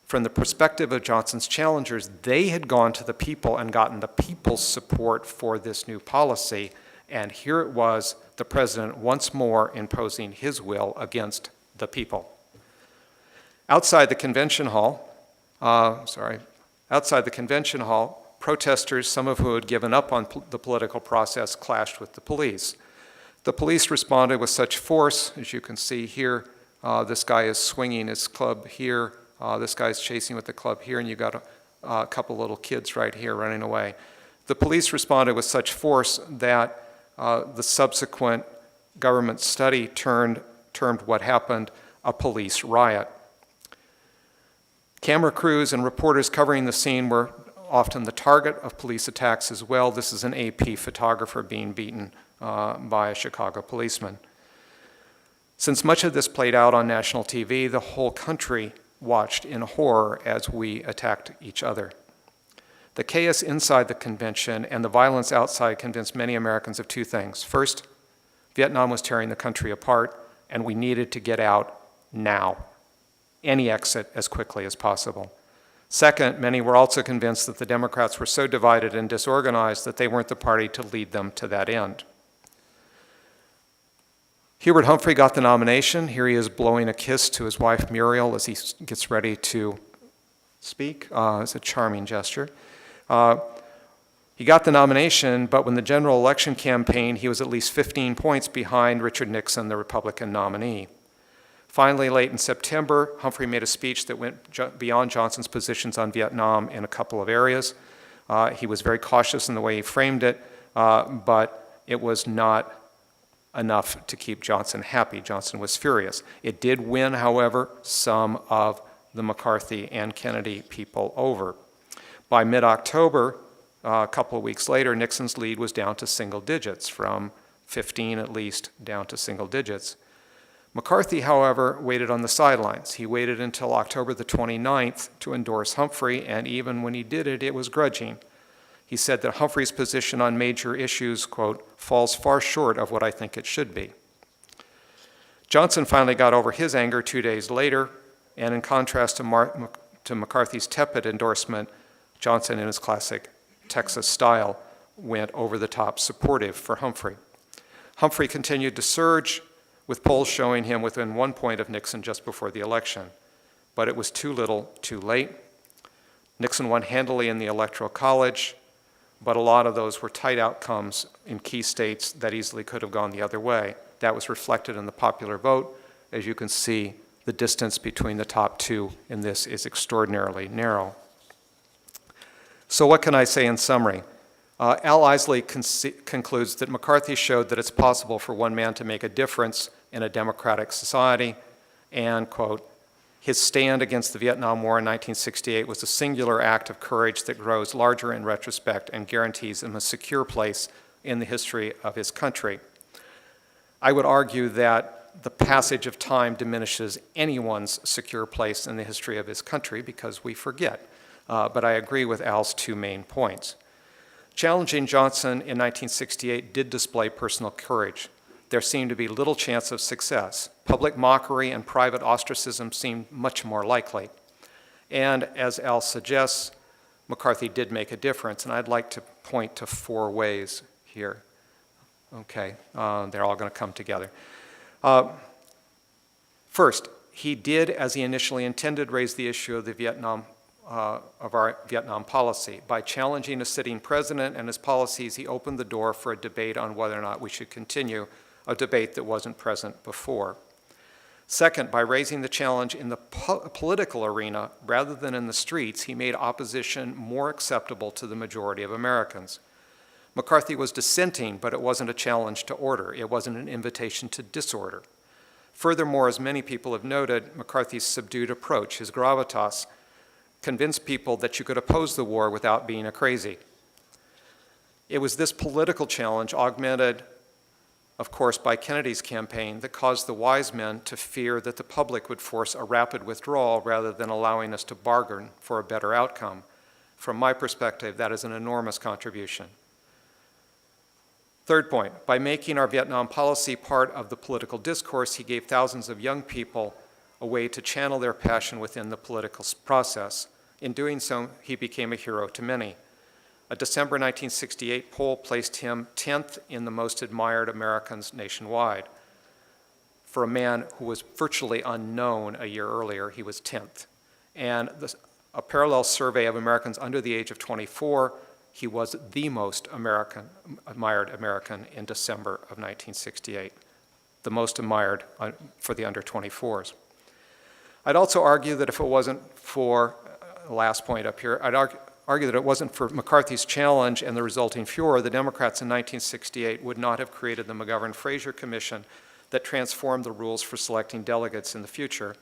From the perspective of Johnson's challengers, they had gone to the people and gotten the people's support for this new policy, and here it was, the president once more imposing his will against the people. Outside the convention hall, protesters, some of who had given up on the political process, clashed with the police. The police responded with such force, as you can see here, this guy is swinging his club here, this guy's chasing with the club here, and you got a couple little kids right here running away. The police responded with such force that the subsequent government study termed what happened a police riot. Camera crews and reporters covering the scene were often the target of police attacks as well. This is an AP photographer being beaten by a Chicago policeman. Since much of this played out on national TV, the whole country watched in horror as we attacked each other. The chaos inside the convention and the violence outside convinced many Americans of two things. First, Vietnam was tearing the country apart, and we needed to get out now, any exit as quickly as possible. Second, many were also convinced that the Democrats were so divided and disorganized that they weren't the party to lead them to that end. Hubert Humphrey got the nomination. Here he is blowing a kiss to his wife Muriel as he gets ready to speak. It's a charming gesture. He got the nomination, but when the general election campaign, he was at least 15 points behind Richard Nixon, the Republican nominee. Finally, late in September, Humphrey made a speech that went beyond Johnson's positions on Vietnam in a couple of areas. He was very cautious in the way he framed it, but it was not enough to keep Johnson happy. Johnson was furious. It did win, however, some of the McCarthy and Kennedy people over. By mid-October, a couple of weeks later, Nixon's lead was down to single digits, from 15 at least down to single digits. McCarthy, however, waited on the sidelines. He waited until October the 29th to endorse Humphrey, and even when he did it, it was grudging. He said that Humphrey's position on major issues, quote, falls far short of what I think it should be. Johnson finally got over his anger 2 days later, and in contrast to McCarthy's tepid endorsement, Johnson, in his classic Texas style, went over the top supportive for Humphrey. Humphrey continued to surge, with polls showing him within 1 point of Nixon just before the election. But it was too little, too late. Nixon won handily in the Electoral College, but a lot of those were tight outcomes in key states that easily could have gone the other way. That was reflected in the popular vote. As you can see, the distance between the top two in this is extraordinarily narrow. So what can I say in summary? Al Isley concludes that McCarthy showed that it's possible for one man to make a difference in a democratic society, and, quote, his stand against the Vietnam War in 1968 was a singular act of courage that grows larger in retrospect and guarantees him a secure place in the history of his country. I would argue that the passage of time diminishes anyone's secure place in the history of his country because we forget. But I agree with Al's two main points. Challenging Johnson in 1968 did display personal courage. There seemed to be little chance of success. Public mockery and private ostracism seemed much more likely. And as Al suggests, McCarthy did make a difference, and I'd like to point to 4 ways here. Okay, they're all going to come together. First, he did, as he initially intended, raise the issue of our Vietnam policy. By challenging a sitting president and his policies, he opened the door for a debate on whether or not we should continue, a debate that wasn't present before. Second, by raising the challenge in the political arena rather than in the streets, he made opposition more acceptable to the majority of Americans. McCarthy was dissenting, but it wasn't a challenge to order. It wasn't an invitation to disorder. Furthermore, as many people have noted, McCarthy's subdued approach, his gravitas, convinced people that you could oppose the war without being a crazy. It was this political challenge, augmented, of course, by Kennedy's campaign, that caused the wise men to fear that the public would force a rapid withdrawal rather than allowing us to bargain for a better outcome. From my perspective, that is an enormous contribution. Third point, by making our Vietnam policy part of the political discourse, he gave thousands of young people a way to channel their passion within the political process. In doing so, he became a hero to many. A December 1968 poll placed him 10th in the most admired Americans nationwide. For a man who was virtually unknown a year earlier, he was 10th. And a parallel survey of Americans under the age of 24, he was the most admired American in December of 1968, the most admired for the under 24s. I'd also argue that if it wasn't for, last point up here, I'd argue that it wasn't for McCarthy's challenge and the resulting furor, the Democrats in 1968 would not have created the McGovern-Fraser Commission that transformed the rules for selecting delegates in the future.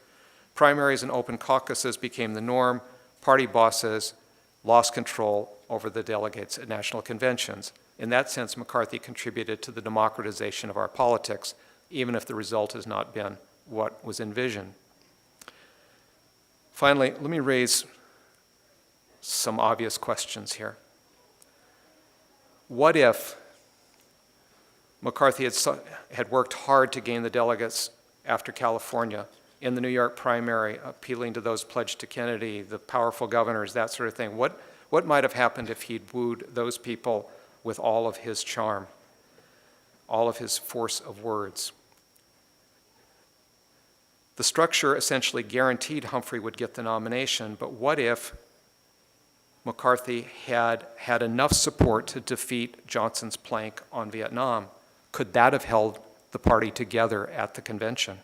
Primaries and open caucuses became the norm. Party bosses lost control over the delegates at national conventions. In that sense, McCarthy contributed to the democratization of our politics, even if the result has not been what was envisioned. Finally, let me raise some obvious questions here. What if McCarthy had worked hard to gain the delegates after California in the New York primary, appealing to those pledged to Kennedy, the powerful governors, that sort of thing? What might have happened if he'd wooed those people with all of his charm, all of his force of words? The structure essentially guaranteed Humphrey would get the nomination, but what if McCarthy had enough support to defeat Johnson's plank on Vietnam? Could that have held the party together at the convention?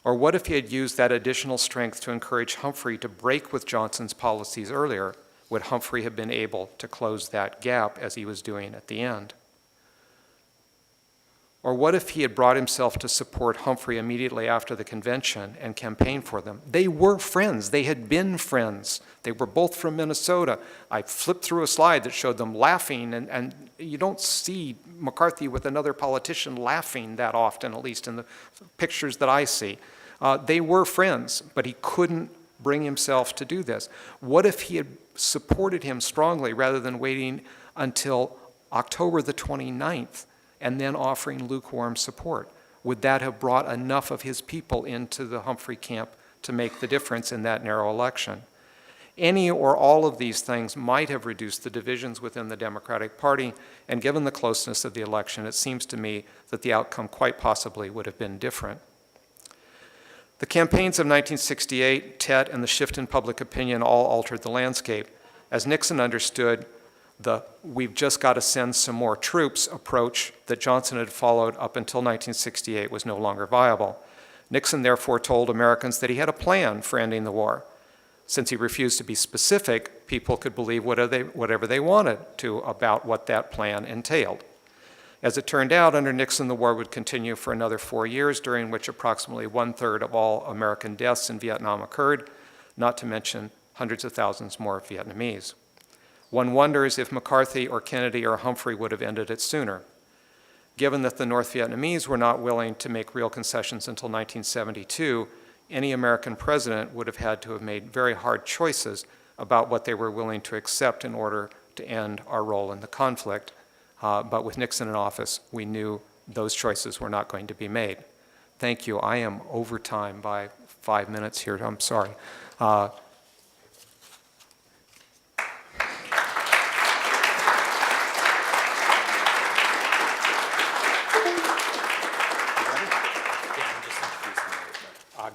Or what if he had used that additional strength to encourage Humphrey to break with Johnson's policies earlier? Would Humphrey have been able to close that gap as he was doing at the end? Or what if he had brought himself to support Humphrey immediately after the convention and campaigned for them? They were friends. They had been friends. They were both from Minnesota. I flipped through a slide that showed them laughing, and you don't see McCarthy with another politician laughing that often, at least in the pictures that I see. They were friends, but he couldn't bring himself to do this. What if he had supported him strongly rather than waiting until October the 29th and then offering lukewarm support? would that have brought enough of his people into the Humphrey camp to make the difference in that narrow election? Any or all of these things might have reduced the divisions within the Democratic Party, and given the closeness of the election, it seems to me that the outcome quite possibly would have been different. The campaigns of 1968, Tet, and the shift in public opinion all altered the landscape. As Nixon understood the "we've just got to send some more troops" approach that Johnson had followed up until 1968 was no longer viable. Nixon therefore told Americans that he had a plan for ending the war. Since he refused to be specific, people could believe whatever they wanted to about what that plan entailed. As it turned out, under Nixon, the war would continue for another 4 years, during which approximately 1/3 of all American deaths in Vietnam occurred, not to mention hundreds of thousands more Vietnamese. One wonders if McCarthy or Kennedy or Humphrey would have ended it sooner. Given that the North Vietnamese were not willing to make real concessions until 1972, any American president would have had to have made very hard choices about what they were willing to accept in order to end our role in the conflict. But with Nixon in office, we knew those choices were not going to be made. Thank you. I am over time by 5 minutes here. I'm sorry. I'll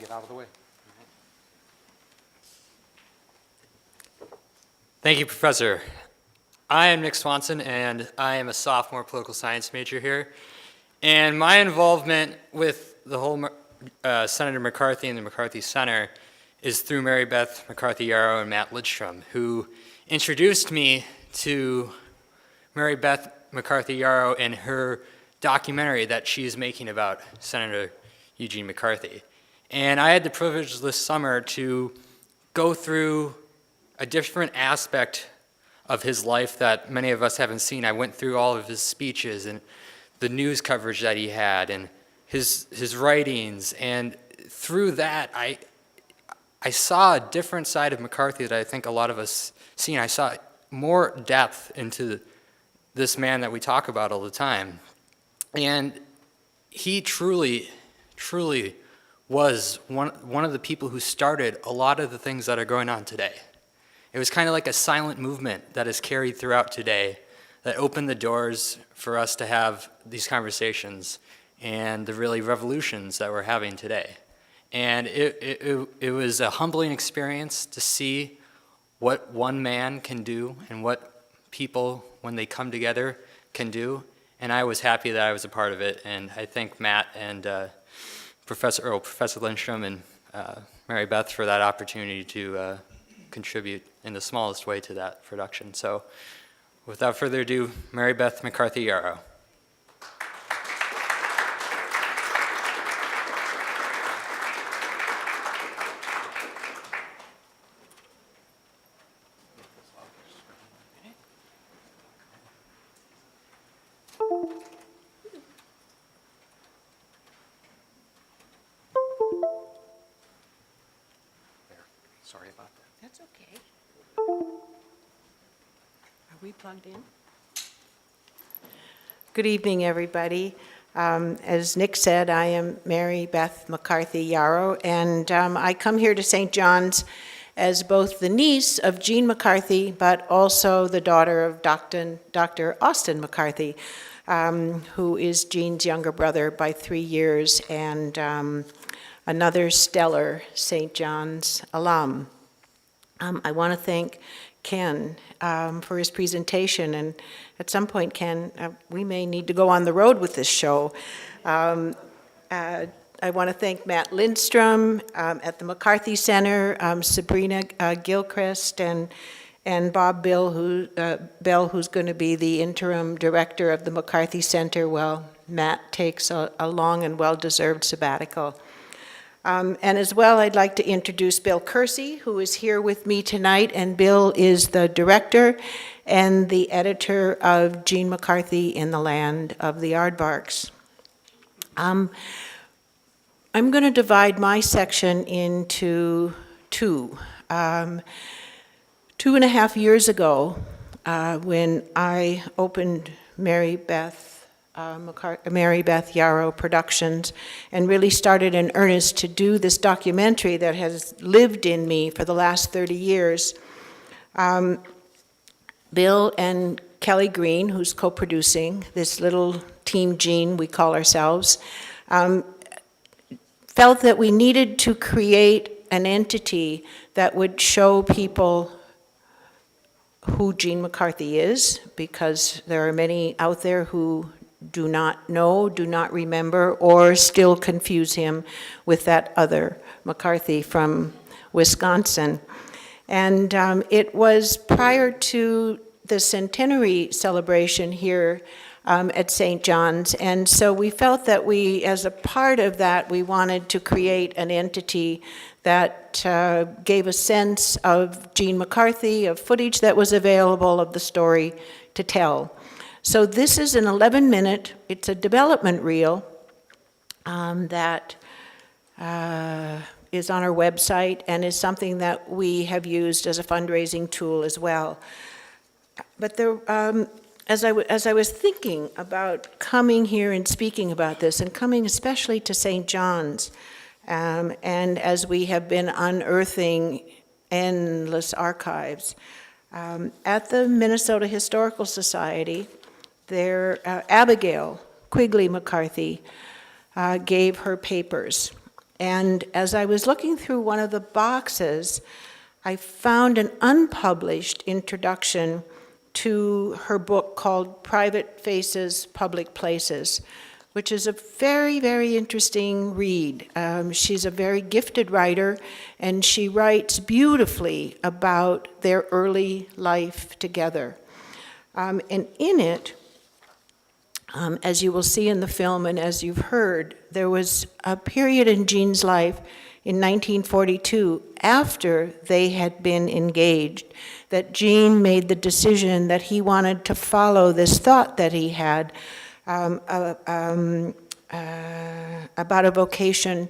get out of the way. Thank you, Professor. I am Nick Swanson, and I am a sophomore political science major here. And my involvement with the whole Senator McCarthy and the McCarthys Center is through Mary Beth McCarthy Yarrow and Matt Lidstrom, who introduced me to Mary Beth McCarthy Yarrow and her documentary that she's making about Senator Eugene McCarthy. And I had the privilege this summer to go through a different aspect of his life that many of us haven't seen. I went through all of his speeches and the news coverage that he had and his writings, and through that I saw a different side of McCarthy that I think a lot of us seen. I saw more depth into this man that we talk about all the time. And he truly was one of the people who started a lot of the things that are going on today. It was kind of like a silent movement that is carried throughout today that opened the doors for us to have these conversations and the really revolutions that we're having today. And it was a humbling experience to see what one man can do and what people, when they come together, can do. And I was happy that I was a part of it. And I thank Matt and Professor Lindstrom and Mary Beth for that opportunity to contribute in the smallest way to that production. So without further ado, Mary Beth McCarthy Yarrow. Sorry about that. That's okay. Are we plugged in? Good evening, everybody. As Nick said, I am Mary Beth McCarthy Yarrow, and I come here to St. John's as both the niece of Gene McCarthy, but also the daughter of Dr. Austin McCarthy, who is Gene's younger brother by 3 years, and another stellar St. John's alum. I want to thank Ken for his presentation, and at some point, Ken, we may need to go on the road with this show. I want to thank Matt Lindstrom at the McCarthy Center, Sabrina Gilchrist, and Bob Bell, who's going to be the interim director of the McCarthy Center while Matt takes a long and well-deserved sabbatical. And as well, I'd like to introduce Bill Kersey, who is here with me tonight, and Bill is the director and the editor of Gene McCarthy in the Land of the Aardvarks. I'm going to divide my section into two. 2.5 years ago, when I opened Mary Beth Mary Beth Yarrow Productions, and really started in earnest to do this documentary that has lived in me for the last 30 years. Bill and Kelly Green, who's co-producing this little Team Gene we call ourselves, felt that we needed to create an entity that would show people who Gene McCarthy is, because there are many out there who do not know, do not remember, or still confuse him with that other McCarthy from Wisconsin. And it was prior to the centenary celebration here at St. John's, and so we felt that we, as a part of that, we wanted to create an entity that gave a sense of Gene McCarthy, of footage that was available, of the story to tell. So this is an 11-minute, it's a development reel that is on our website and is something that we have used as a fundraising tool as well. But there, as I was thinking about coming here and speaking about this, and coming especially to St. John's, and as we have been unearthing endless archives, at the Minnesota Historical Society, Abigail Quigley McCarthy gave her papers. And as I was looking through one of the boxes, I found an unpublished introduction to her book called Private Faces, Public Places, which is a very, very interesting read. She's a very gifted writer, and she writes beautifully about their early life together. And in it, as you will see in the film and as you've heard, there was a period in Gene's life in 1942, after they had been engaged, that Gene made the decision that he wanted to follow this thought that he had about a vocation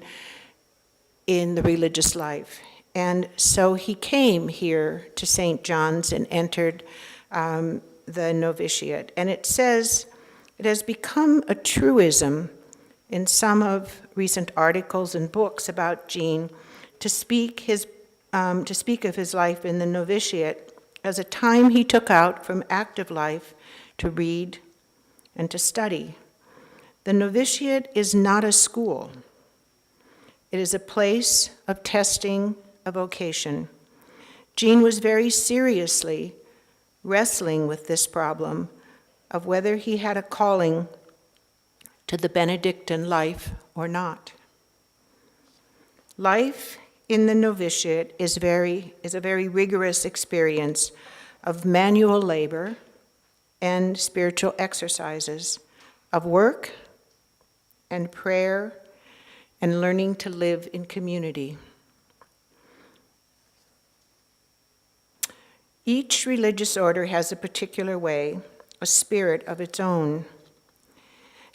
in the religious life. And so he came here to St. John's and entered the novitiate. And it says, it has become a truism in some of recent articles and books about Gene to speak of his life in the novitiate as a time he took out from active life to read and to study. The novitiate is not a school. It is a place of testing a vocation. Gene was very seriously wrestling with this problem of whether he had a calling to the Benedictine life or not. Life in the novitiate is a very rigorous experience of manual labor and spiritual exercises, of work and prayer and learning to live in community. Each religious order has a particular way, a spirit of its own.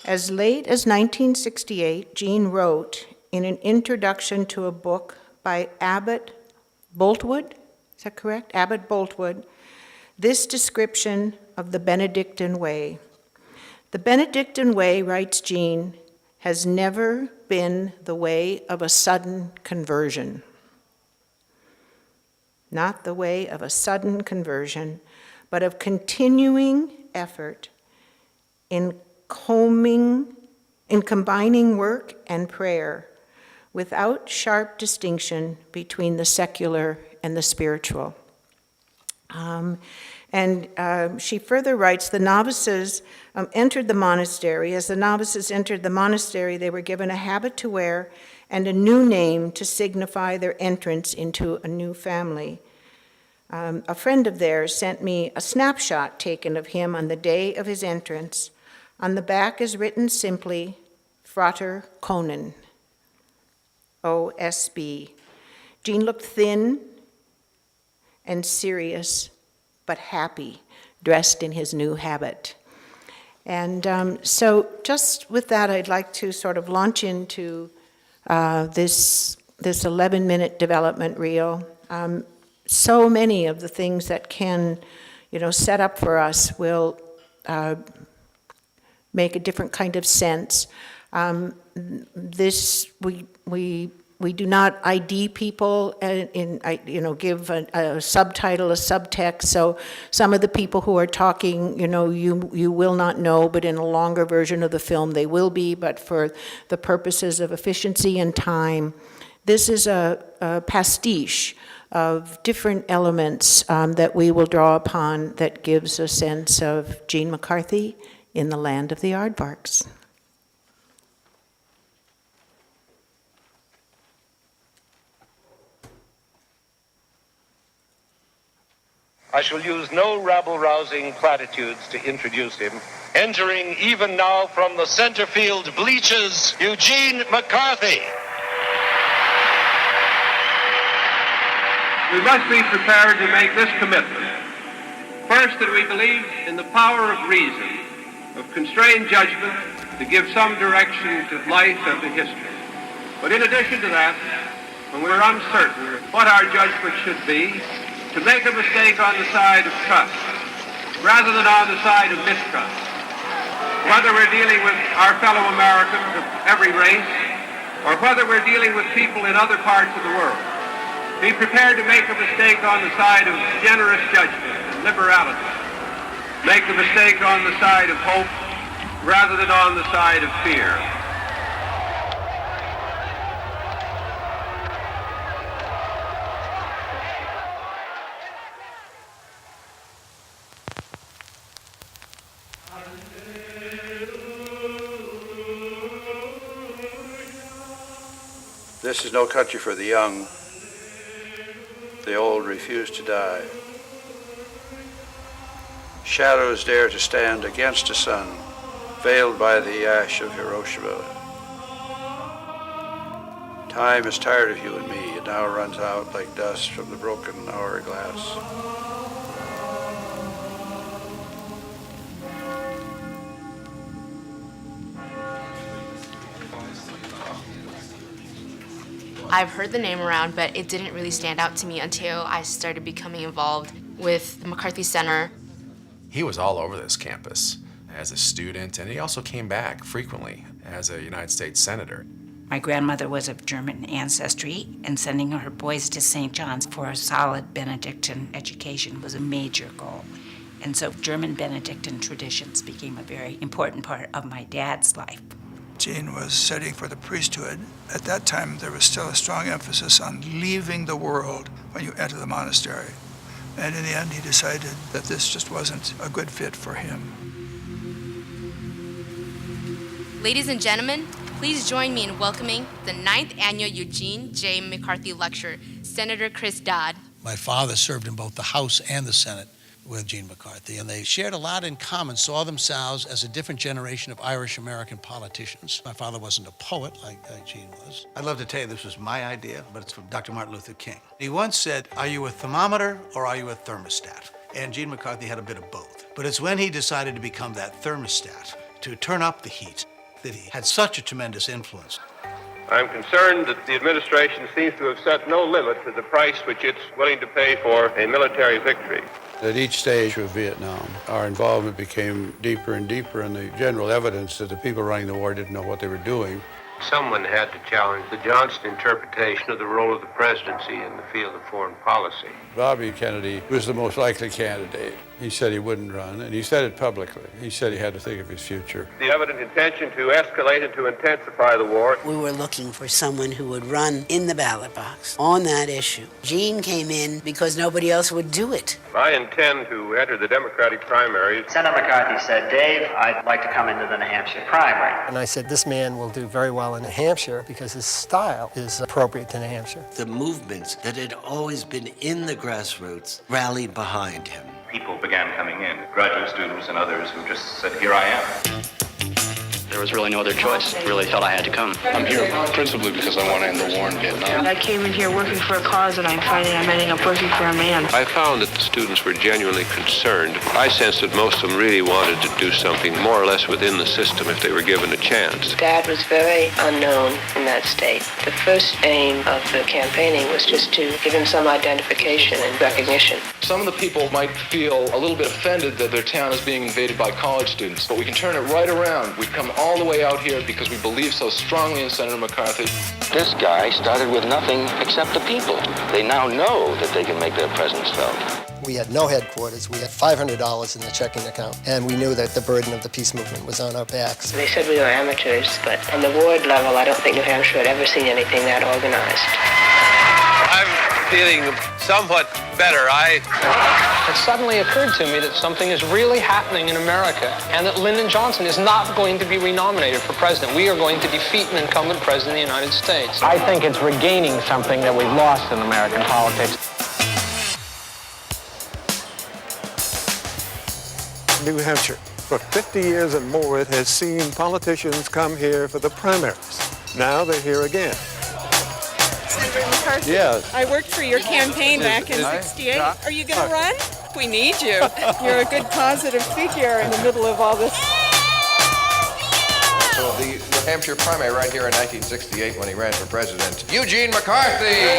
As late as 1968, Gene wrote in an introduction to a book by Abbot Boltwood, is that correct? Abbot Boltwood, this description of the Benedictine way. The Benedictine way, writes Gene, has never been the way of a sudden conversion. Not the way of a sudden conversion, but of continuing effort in combining work and prayer without sharp distinction between the secular and the spiritual. She further writes, the novices entered the monastery. As the novices entered the monastery, they were given a habit to wear and a new name to signify their entrance into a new family. A friend of theirs sent me a snapshot taken of him on the day of his entrance. On the back is written simply, Frater Conan, O.S.B. Gene looked thin and serious, but happy, dressed in his new habit. And so just with that, I'd like to sort of launch into this 11-minute development reel. So many of the things that Ken, set up for us will make a different kind of sense. We do not ID people give a subtitle, a subtext. So some of the people who are talking, you will not know, but in a longer version of the film they will be, but for the purposes of efficiency and time, this is a pastiche of different elements that we will draw upon that gives a sense of Gene McCarthy in the land of the Aardvarks. I shall use no rabble-rousing platitudes to introduce him. Entering even now from the center field bleachers, Eugene McCarthy. We must be prepared to make this commitment. First, that we believe in the power of reason, of constrained judgment, to give some direction to life and to history. But in addition to that, when we're uncertain what our judgment should be, to make a mistake on the side of trust rather than on the side of mistrust. Whether we're dealing with our fellow Americans of every race or whether we're dealing with people in other parts of the world, be prepared to make a mistake on the side of generous judgment and liberality. Make a mistake on the side of hope rather than on the side of fear. This is no country for the young. The old refuse to die. Shadows dare to stand against a sun, veiled by the ash of Hiroshima. Time is tired of you and me. It now runs out like dust from the broken hourglass. I've heard the name around, but it didn't really stand out to me until I started becoming involved with the McCarthys Center. He was all over this campus as a student, and he also came back frequently as a United States Senator. My grandmother was of German ancestry, and sending her boys to St. John's for a solid Benedictine education was a major goal. And so German Benedictine traditions became a very important part of my dad's life. Gene was studying for the priesthood. At that time, there was still a strong emphasis on leaving the world when you enter the monastery. And in the end, he decided that this just wasn't a good fit for him. Ladies and gentlemen, please join me in welcoming the 9th Annual Eugene J. McCarthy Lecture, Senator Chris Dodd. My father served in both the House and the Senate with Gene McCarthy, and they shared a lot in common, saw themselves as a different generation of Irish-American politicians. My father wasn't a poet like Gene was. I'd love to tell you this was my idea, but it's from Dr. Martin Luther King. He once said, "Are you a thermometer or are you a thermostat?" And Gene McCarthy had a bit of both. But it's when he decided to become that thermostat, to turn up the heat, that he had such a tremendous influence. I'm concerned that the administration seems to have set no limit to the price which it's willing to pay for a military victory. At each stage of Vietnam, our involvement became deeper and deeper, and the general evidence that the people running the war didn't know what they were doing. Someone had to challenge the Johnson interpretation of the role of the presidency in the field of foreign policy. Bobby Kennedy was the most likely candidate. He said he wouldn't run, and he said it publicly. He said he had to think of his future. The evident intention to escalate and to intensify the war. We were looking for someone who would run in the ballot box on that issue. Gene came in because nobody else would do it. I intend to enter the Democratic primaries. Senator McCarthy said, "Dave, I'd like to come into the New Hampshire primary." And I said, this man will do very well in New Hampshire because his style is appropriate to New Hampshire. The movements that had always been in the grassroots rallied behind him. People began coming in, graduate students and others who just said, "Here I am." There was really no other choice. I really felt I had to come. I'm here principally because I want to end the war in Vietnam. I came in here working for a cause, and I'm finding I'm ending up working for a man. I found that the students were genuinely concerned. I sensed that most of them really wanted to do something more or less within the system if they were given a chance. Dad was very unknown in that state. The first aim of the campaigning was just to give him some identification and recognition. Some of the people might feel a little bit offended that their town is being invaded by college students, but we can turn it right around. We've come all the way out here because we believe so strongly in Senator McCarthy. This guy started with nothing except the people. They now know that they can make their presence felt. We had no headquarters. We had $500 in the checking account, and we knew that the burden of the peace movement was on our backs. They said we were amateurs, but on the ward level, I don't think New Hampshire had ever seen anything that organized. I'm feeling somewhat better. It suddenly occurred to me that something is really happening in America, and that Lyndon Johnson is not going to be renominated for president. We are going to defeat an incumbent president of the United States. I think it's regaining something that we've lost in American politics. New Hampshire, for 50 years and more, it has seen politicians come here for the primaries. Now they're here again. Senator McCarthy, yes. I worked for your campaign back in '68. Are you going to run? We need you. You're a good positive figure in the middle of all this. So the New Hampshire primary right here in 1968 when he ran for president, Eugene McCarthy.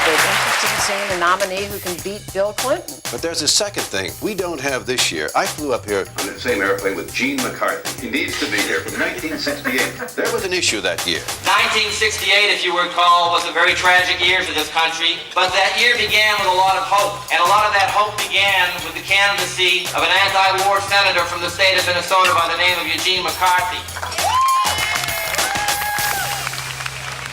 They're interested in seeing a nominee who can beat Bill Clinton. But there's a second thing we don't have this year. I flew up here on the same airplane with Gene McCarthy. He needs to be here from 1968. There was an issue that year. 1968, if you recall, was a very tragic year for this country, but that year began with a lot of hope. And a lot of that hope began with the candidacy of an anti-war senator from the state of Minnesota by the name of Eugene McCarthy.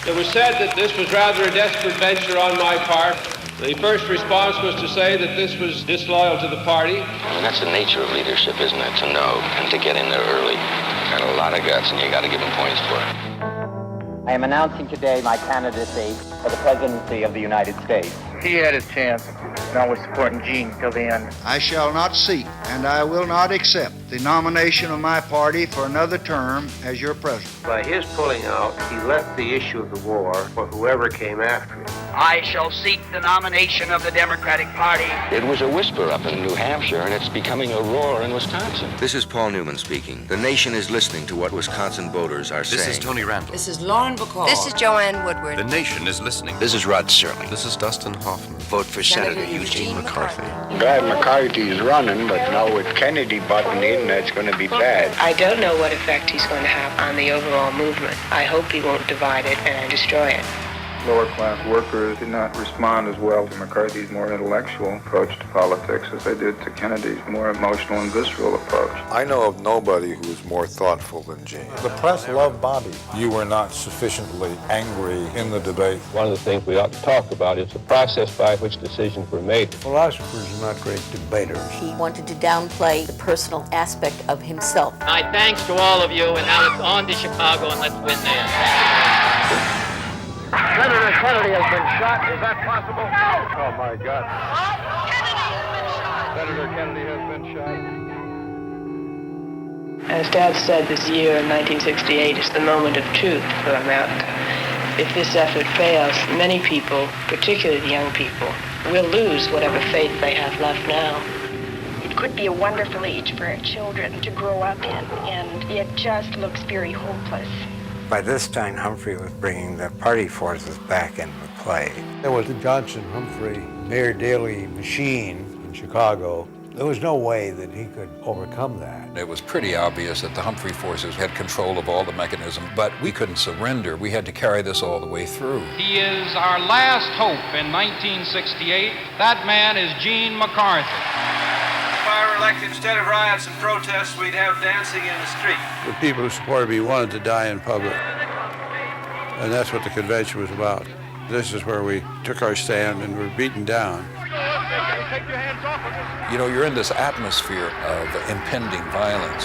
It was said that this was rather a desperate venture on my part. The first response was to say that this was disloyal to the party. I mean, that's the nature of leadership, isn't it? To know and to get in there early. Got a lot of guts, and you got to give them points for it. I am announcing today my candidacy for the presidency of the United States. He had his chance, and I was supporting Gene till the end. I shall not seek, and I will not accept the nomination of my party for another term as your president. By his pulling out, he left the issue of the war for whoever came after him. I shall seek the nomination of the Democratic Party. It was a whisper up in New Hampshire, and it's becoming a roar in Wisconsin. This is Paul Newman speaking. The nation is listening to what Wisconsin voters are saying. This is Tony Randall. This is Lauren Bacall. This is Joanne Woodward. The nation is listening. This is Rod Serling. This is Dustin Hoffman. Vote for Senator Eugene McCarthy. Glad McCarthy's running, but now with Kennedy butting in, that's going to be bad. I don't know what effect he's going to have on the overall movement. I hope he won't divide it and destroy it. Lower class workers did not respond as well to McCarthy's more intellectual approach to politics as they did to Kennedy's more emotional and visceral approach. I know of nobody who is more thoughtful than Gene. The press loved Bobby. You were not sufficiently angry in the debate. One of the things we ought to talk about is the process by which decisions were made. Philosophers are not great debaters. He wanted to downplay the personal aspect of himself. My thanks to all of you, and now it's on to Chicago, and let's win there. Senator Kennedy has been shot. Is that possible? Oh, my God. Senator Kennedy has been shot. As Dad said, this year in 1968 is the moment of truth for America. If this effort fails, many people, particularly the young people, will lose whatever faith they have left now. It could be a wonderful age for our children to grow up in, and it just looks very hopeless. By this time, Humphrey was bringing the party forces back into play. There was the Johnson-Humphrey Mayor Daley machine in Chicago. There was no way that he could overcome that. It was pretty obvious that the Humphrey forces had control of all the mechanism, but we couldn't surrender. We had to carry this all the way through. He is our last hope in 1968. That man is Gene McCarthy. If I were elected, instead of riots and protests, we'd have dancing in the street. The people who supported me wanted to die in public. And that's what the convention was about. This is where we took our stand and were beaten down. You know, you're in this atmosphere of impending violence.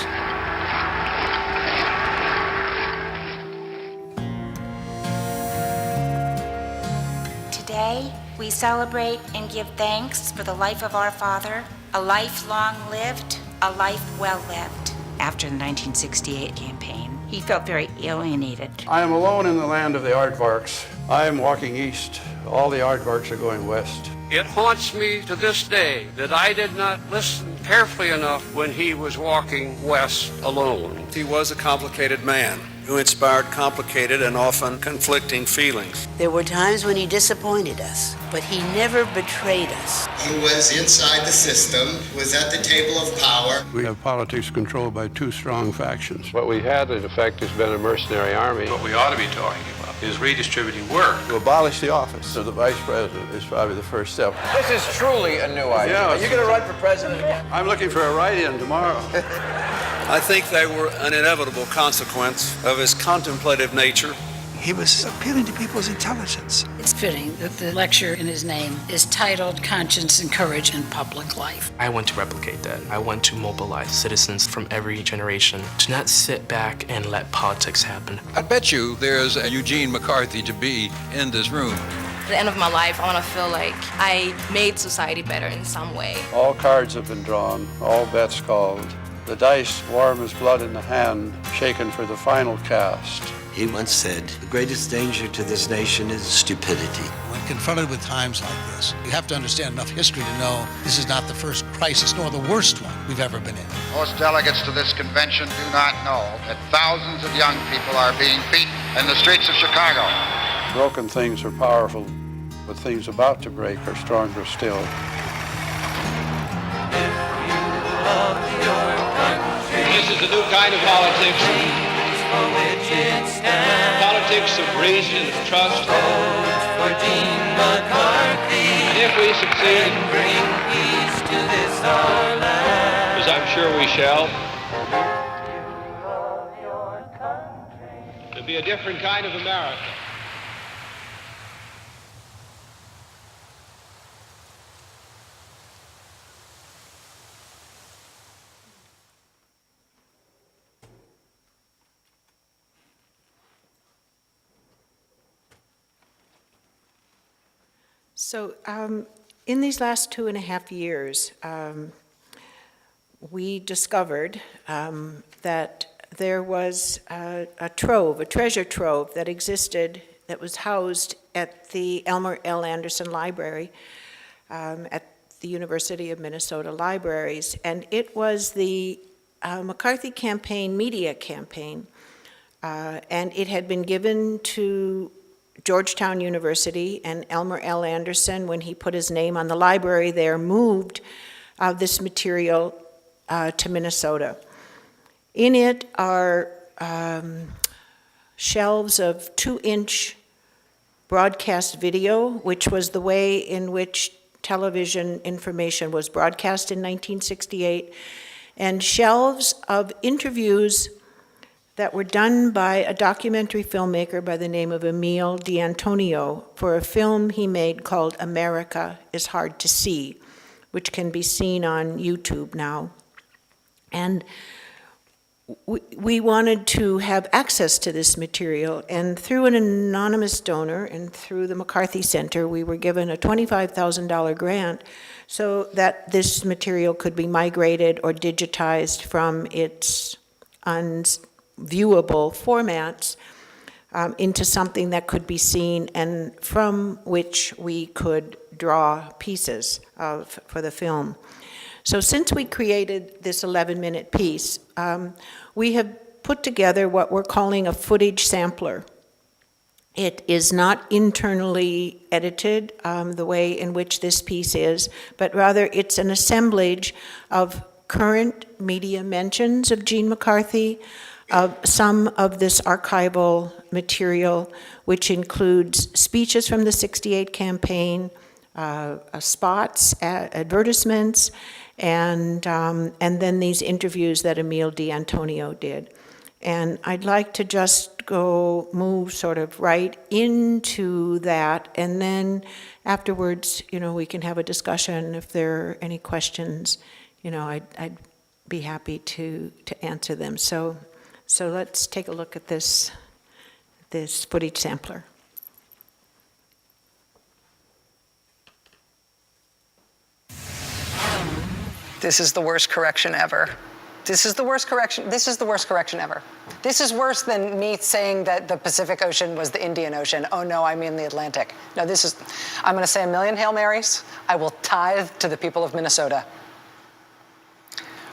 Today, we celebrate and give thanks for the life of our father, a life long lived, a life well lived. After the 1968 campaign, he felt very alienated. I am alone in the land of the aardvarks. I am walking east. All the aardvarks are going west. It haunts me to this day that I did not listen carefully enough when he was walking west alone. He was a complicated man who inspired complicated and often conflicting feelings. There were times when he disappointed us, but he never betrayed us. He was inside the system, was at the table of power. We have politics controlled by two strong factions. What we had, in effect, has been a mercenary army. What we ought to be talking about is redistributing work. To abolish the office of the vice president is probably the first step. This is truly a new idea. Yeah, Are you going to run for president again? I'm looking for a write-in tomorrow. I think they were an inevitable consequence of his contemplative nature. He was appealing to people's intelligence. It's fitting that the lecture in his name is titled Conscience and Courage in Public Life. I want to replicate that. I want to mobilize citizens from every generation to not sit back and let politics happen. I bet you there's a Eugene McCarthy to be in this room. At the end of my life, I want to feel like I made society better in some way. All cards have been drawn, all bets called. The dice, warm as blood in the hand, shaken for the final cast. He once said, the greatest danger to this nation is stupidity. When confronted with times like this, you have to understand enough history to know this is not the first crisis nor the worst one we've ever been in. Most delegates to this convention do not know that thousands of young people are being beaten in the streets of Chicago. Broken things are powerful, but things about to break are stronger still. This is a new kind of politics. Politics of reason and trust. If we succeed, as I'm sure we shall, it'll be a different kind of America. So in these last 2.5 years, we discovered that there was a treasure trove that existed, that was housed at the Elmer L. Anderson Library at the University of Minnesota Libraries. And it was the McCarthy campaign, media campaign. And it had been given to Georgetown University, and Elmer L. Anderson, when he put his name on the library there, moved this material to Minnesota. In it are shelves of 2-inch broadcast video, which was the way in which television information was broadcast in 1968, and shelves of interviews that were done by a documentary filmmaker by the name of Emile D'Antonio for a film he made called America is Hard to See, which can be seen on YouTube now. And we wanted to have access to this material, and through an anonymous donor and through the McCarthy Center, we were given a $25,000 grant so that this material could be migrated or digitized from its viewable formats into something that could be seen and from which we could draw pieces for the film. So since we created this 11-minute piece, we have put together what we're calling a footage sampler. It is not internally edited the way in which this piece is, but rather it's an assemblage of current media mentions of Gene McCarthy, of some of this archival material, which includes speeches from the '68 campaign, spots, advertisements, and then these interviews that Emile D'Antonio did. And I'd like to just move sort of right into that, and then afterwards, we can have a discussion. If there are any questions, I'd be happy to answer them. So let's take a look at this footage sampler. This is the worst correction ever. This is the worst correction. This is the worst correction ever. This is worse than me saying that the Pacific Ocean was the Indian Ocean. Oh no, I mean the Atlantic. No, this is, I'm going to say a million Hail Marys. I will tithe to the people of Minnesota.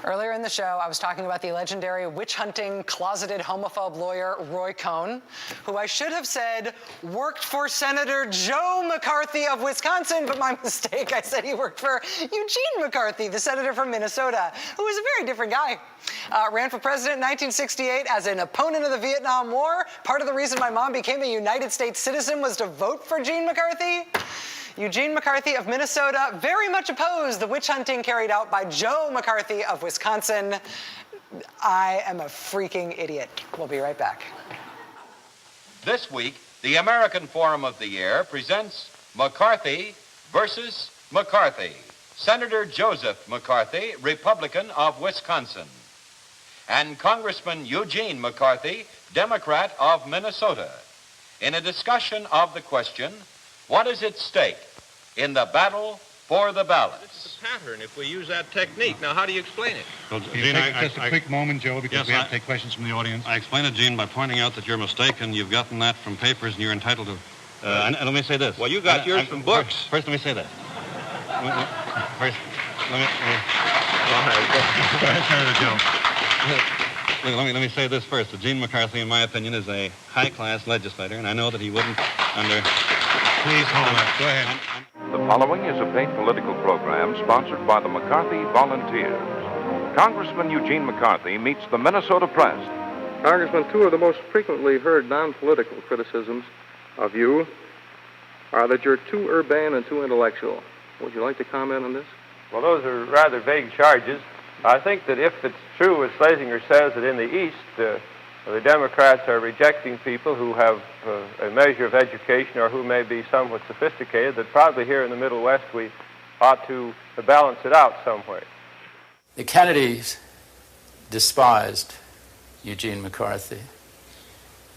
Earlier in the show, I was talking about the legendary witch-hunting, closeted homophobe lawyer, Roy Cohn, who I should have said worked for Senator Joe McCarthy of Wisconsin, but my mistake, I said he worked for Eugene McCarthy, the senator from Minnesota, who was a very different guy. Ran for president in 1968 as an opponent of the Vietnam War. Part of the reason my mom became a United States citizen was to vote for Gene McCarthy. Eugene McCarthy of Minnesota very much opposed the witch hunting carried out by Joe McCarthy of Wisconsin. I am a freaking idiot. We'll be right back. This week, the American Forum of the Year presents McCarthy versus McCarthy. Senator Joseph McCarthy, Republican of Wisconsin, and Congressman Eugene McCarthy, Democrat of Minnesota, in a discussion of the question, what is at stake in the battle for the ballots? This is a pattern if we use that technique. Now, how do you explain it? Well, Gene, just a quick moment, Joe, because we have to take questions from the audience. I explained it, Gene, by pointing out that you're mistaken. You've gotten that from papers, and you're entitled to... and let me say this. Well, you got yours from books. First, let me say that. First, let me say this first. That Gene McCarthy, in my opinion, is a high-class legislator, and I know that he wouldn't under... Please hold on. Go ahead. The following is a paid political program sponsored by the McCarthy Volunteers. Congressman Eugene McCarthy meets the Minnesota press. Congressman, two of the most frequently heard non-political criticisms of you are that you're too urbane and too intellectual. Would you like to comment on this? Well, those are rather vague charges. I think that if it's true, as Schlesinger says, that in the East, the Democrats are rejecting people who have a measure of education or who may be somewhat sophisticated, that probably here in the Middle West we ought to balance it out somewhere. The Kennedys despised Eugene McCarthy.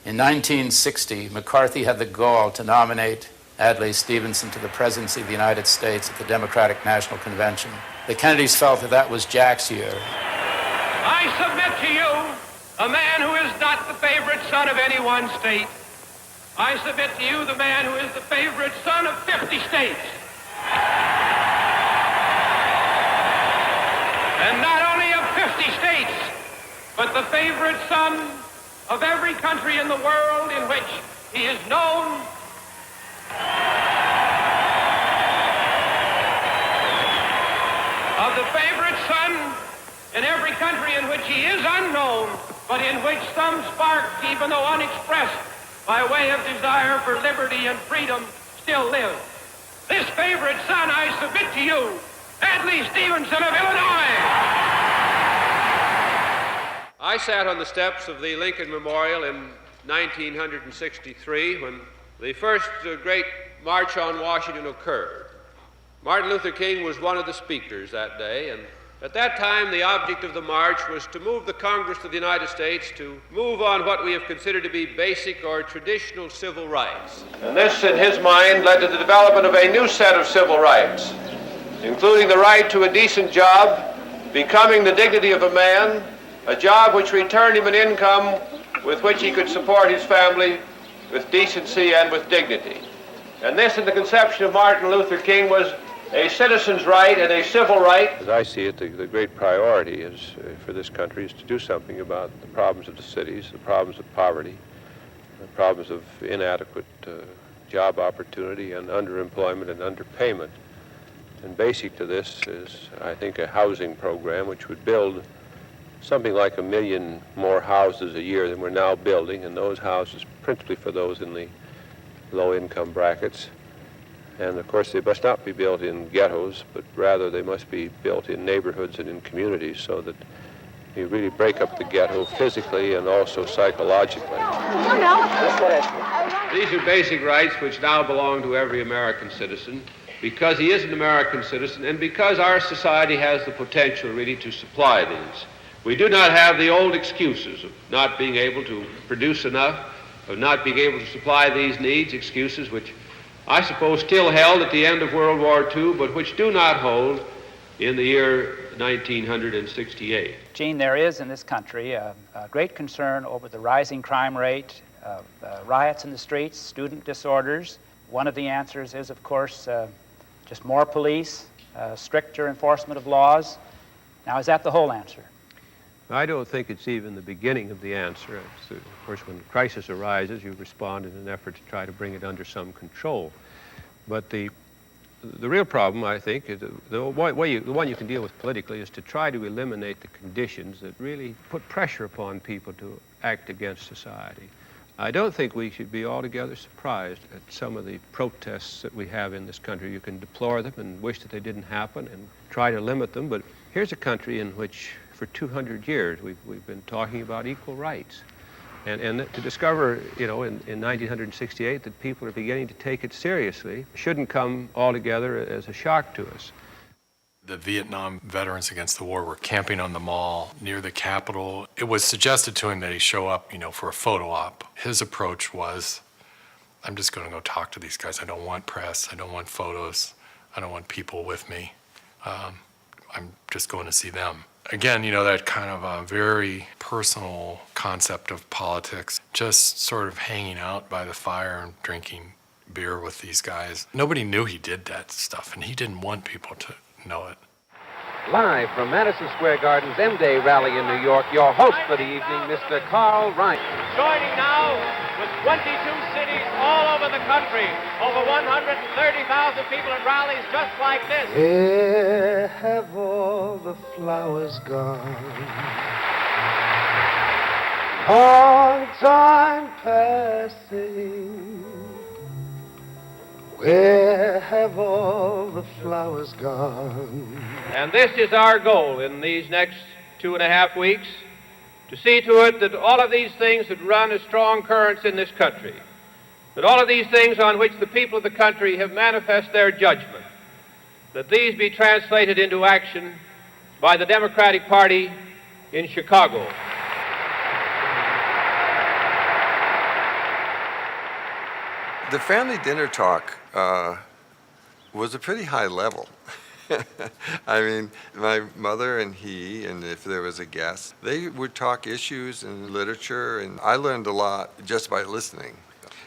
In 1960, McCarthy had the gall to nominate Adlai Stevenson to the presidency of the United States at the Democratic National Convention. The Kennedys felt that that was Jack's year. I submit to you a man who is not the favorite son of any one state. I submit to you the man who is the favorite son of 50 states. And not only of 50 states, but the favorite son of every country in the world in which he is known. Of the favorite son in every country in which he is unknown, but in which some spark, even though unexpressed, by way of desire for liberty and freedom, still lives. This favorite son, I submit to you, Adlai Stevenson of Illinois. I sat on the steps of the Lincoln Memorial in 1963 when the first great March on Washington occurred. Martin Luther King was one of the speakers that day, and at that time, the object of the march was to move the Congress of the United States to move on what we have considered to be basic or traditional civil rights. And this, in his mind, led to the development of a new set of civil rights, including the right to a decent job, becoming the dignity of a man, a job which returned him an income with which he could support his family with decency and with dignity. And this, in the conception of Martin Luther King, was a citizen's right and a civil right. As I see it, the great priority is for this country is to do something about the problems of the cities, the problems of poverty, the problems of inadequate job opportunity and underemployment and underpayment. And basic to this is, I think, a housing program which would build something like 1 million more houses a year than we're now building, and those houses principally for those in the low-income brackets. And of course, they must not be built in ghettos, but rather they must be built in neighborhoods and in communities so that you really break up the ghetto physically and also psychologically. These are basic rights which now belong to every American citizen because he is an American citizen and because our society has the potential really to supply these. We do not have the old excuses of not being able to produce enough, of not being able to supply these needs, excuses which I suppose still held at the end of World War II, but which do not hold in the year 1968. Gene, there is in this country a great concern over the rising crime rate, riots in the streets, student disorders. One of the answers is, of course, just more police, stricter enforcement of laws. Now, is that the whole answer? I don't think it's even the beginning of the answer. Of course, when a crisis arises, you respond in an effort to try to bring it under some control. But the real problem, I think, is the one you can deal with politically is to try to eliminate the conditions that really put pressure upon people to act against society. I don't think we should be altogether surprised at some of the protests that we have in this country. You can deplore them and wish that they didn't happen and try to limit them, but here's a country in which for 200 years we've been talking about equal rights. And to discover, you know, in 1968 that people are beginning to take it seriously shouldn't come altogether as a shock to us. The Vietnam Veterans Against the War were camping on the mall near the Capitol. It was suggested to him that he show up, for a photo op. His approach was, I'm just going to go talk to these guys. I don't want press. I don't want photos. I don't want people with me. I'm just going to see them. Again, that kind of a very personal concept of politics, just sort of hanging out by the fire and drinking beer with these guys. Nobody knew he did that stuff, and he didn't want people to know it. Live from Madison Square Garden's M-Day rally in New York, your host for the evening, Mr. Carl Ryan. Joining now with 22 cities all over the country, over 130,000 people at rallies just like this. Where have all the flowers gone? Long time passing. Where have all the flowers gone? And this is our goal in these next 2.5 weeks, to see to it that all of these things that run as strong currents in this country, that all of these things on which the people of the country have manifest their judgment, that these be translated into action by the Democratic Party in Chicago. The family dinner talk was a pretty high level. I mean, my mother and he, and if there was a guest, they would talk issues and literature, and I learned a lot just by listening.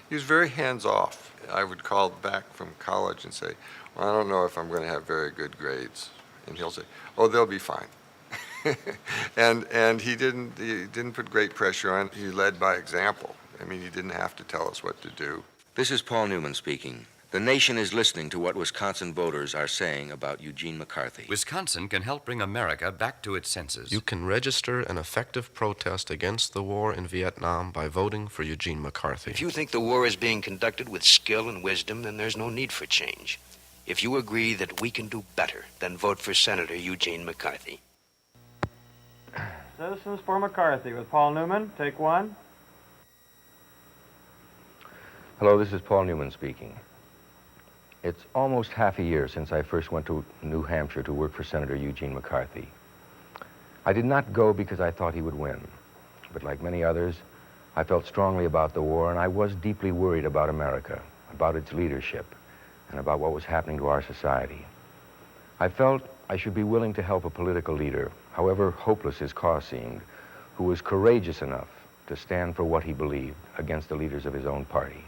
He was very hands-off. I would call back from college and say, well, I don't know if I'm going to have very good grades. And he'll say, oh, they'll be fine. and he didn't put great pressure on. He led by example. I mean, he didn't have to tell us what to do. This is Paul Newman speaking. The nation is listening to what Wisconsin voters are saying about Eugene McCarthy. Wisconsin can help bring America back to its senses. You can register an effective protest against the war in Vietnam by voting for Eugene McCarthy. If you think the war is being conducted with skill and wisdom, then there's no need for change. If you agree that we can do better, then vote for Senator Eugene McCarthy. Citizens for McCarthy with Paul Newman. Take one. Hello, this is Paul Newman speaking. It's almost half a year since I first went to New Hampshire to work for Senator Eugene McCarthy. I did not go because I thought he would win, but like many others, I felt strongly about the war, and I was deeply worried about America, about its leadership, and about what was happening to our society. I felt I should be willing to help a political leader, however hopeless his cause seemed, who was courageous enough to stand for what he believed against the leaders of his own party.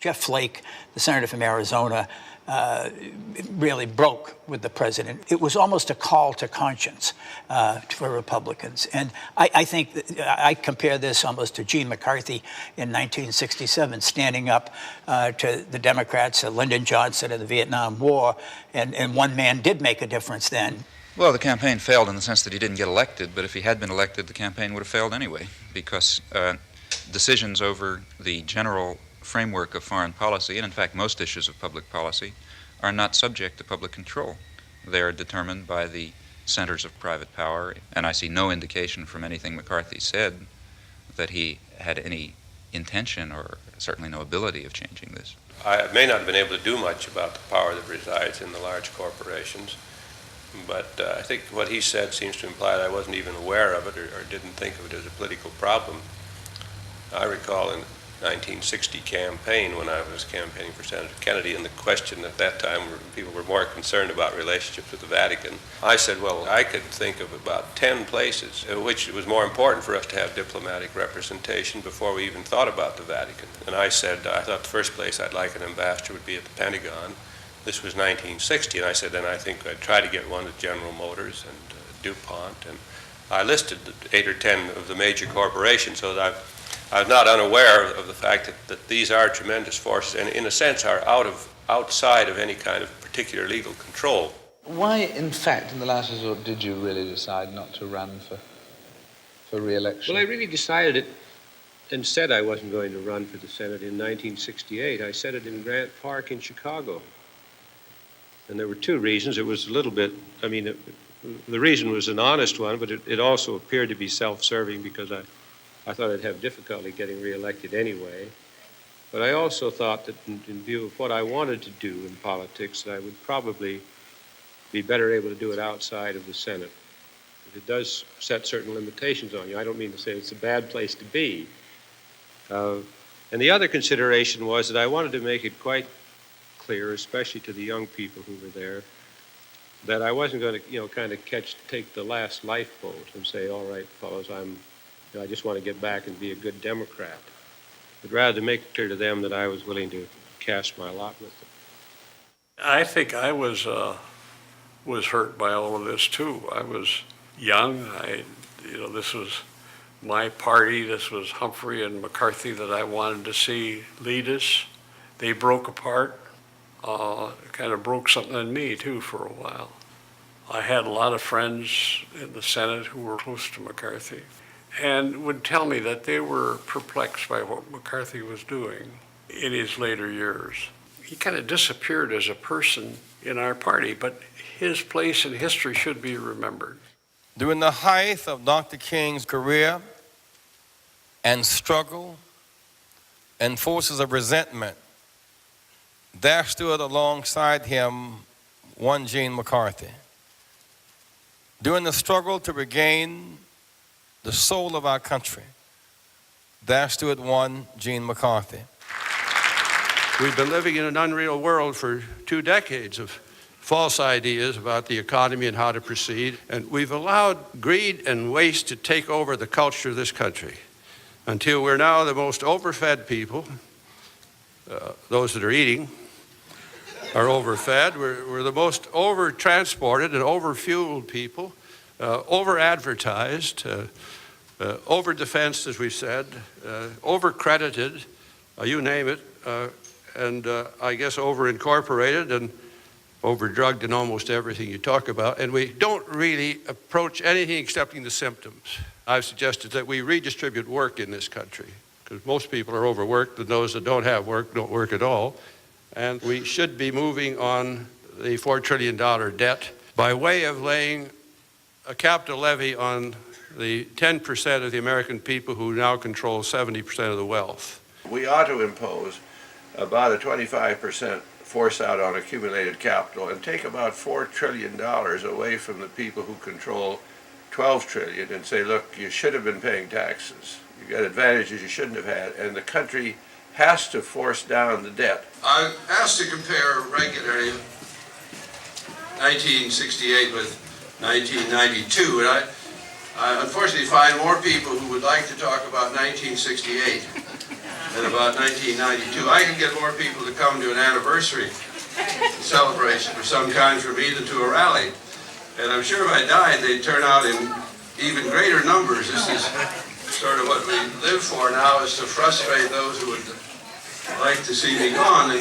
Jeff Flake, the senator from Arizona, really broke with the president. It was almost a call to conscience for Republicans. And I think that I compare this almost to Gene McCarthy in 1967, standing up to the Democrats, Lyndon Johnson in the Vietnam War. And one man did make a difference then. Well, the campaign failed in the sense that he didn't get elected, but if he had been elected, the campaign would have failed anyway, because decisions over the general framework of foreign policy, and in fact most issues of public policy, are not subject to public control. They are determined by the centers of private power, and I see no indication from anything McCarthy said that he had any intention or certainly no ability of changing this. I may not have been able to do much about the power that resides in the large corporations, but I think what he said seems to imply that I wasn't even aware of it or didn't think of it as a political problem. I recall in 1960 campaign when I was campaigning for Senator Kennedy, and the question at that time, people were more concerned about relationships with the Vatican. I said, well, I could think of about 10 places in which it was more important for us to have diplomatic representation before we even thought about the Vatican. And I said, I thought the first place I'd like an ambassador would be at the Pentagon. This was 1960, and I said, then I think I'd try to get one at General Motors and DuPont, and I listed 8 or 10 of the major corporations, so that I was not unaware of the fact that these are tremendous forces and in a sense are outside of any kind of particular legal control. Why, in fact, in the last resort, did you really decide not to run for re-election? Well, I really decided it and said I wasn't going to run for the Senate in 1968. I said it in Grant Park in Chicago. And there were 2 reasons. It was a little bit, the reason was an honest one, but it also appeared to be self-serving because I thought I'd have difficulty getting reelected anyway. But I also thought that in view of what I wanted to do in politics, that I would probably be better able to do it outside of the Senate. It does set certain limitations on you. I don't mean to say it's a bad place to be. And the other consideration was that I wanted to make it quite clear, especially to the young people who were there, that I wasn't going to, kind of take the last lifeboat and say, all right, fellows, I just want to get back and be a good Democrat. But rather to make it clear to them that I was willing to cast my lot with them. I think I was hurt by all of this too. I was young. This was my party. This was Humphrey and McCarthy that I wanted to see lead us. They broke apart. Kind of broke something in me too for a while. I had a lot of friends in the Senate who were close to McCarthy and would tell me that they were perplexed by what McCarthy was doing in his later years. He kind of disappeared as a person in our party, but his place in history should be remembered. During the height of Dr. King's career and struggle and forces of resentment, there stood alongside him one Gene McCarthy. During the struggle to regain the soul of our country, there stood one Gene McCarthy. We've been living in an unreal world for 2 decades of false ideas about the economy and how to proceed, and we've allowed greed and waste to take over the culture of this country until we're now the most overfed people. Those that are eating are overfed. We're the most over-transported and over-fueled people, over-advertised, over-defensed, as we said, over-credited, you name it, and I guess over-incorporated and over-drugged in almost everything you talk about. And we don't really approach anything excepting the symptoms. I've suggested that we redistribute work in this country, because most people are overworked, and those that don't have work don't work at all. And we should be moving on the $4 trillion debt by way of laying a capital levy on the 10% of the American people who now control 70% of the wealth. We ought to impose about a 25% force out on accumulated capital and take about $4 trillion away from the people who control 12 trillion and say, look, you should have been paying taxes. You got advantages you shouldn't have had, and the country has to force down the debt. I'm asked to compare regularly 1968 with 1992, and I unfortunately find more people who would like to talk about 1968 than about 1992. I can get more people to come to an anniversary celebration of some kind from me than to a rally. And I'm sure if I died, they'd turn out in even greater numbers. This is sort of what we live for now, is to frustrate those who would like to see me gone.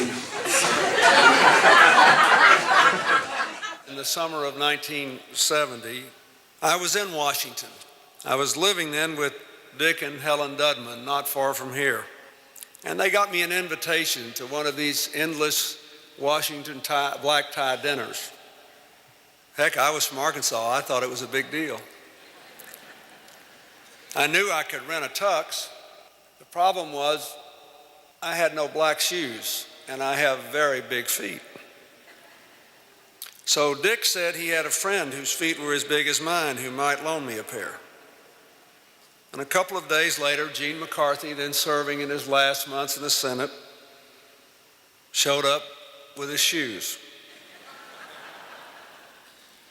In the summer of 1970, I was in Washington. I was living then with Dick and Helen Dudman, not far from here. And they got me an invitation to one of these endless Washington black tie dinners. Heck, I was from Arkansas. I thought it was a big deal. I knew I could rent a tux. The problem was I had no black shoes, and I have very big feet. So Dick said he had a friend whose feet were as big as mine who might loan me a pair. And a couple of days later, Gene McCarthy, then serving in his last months in the Senate, showed up with his shoes.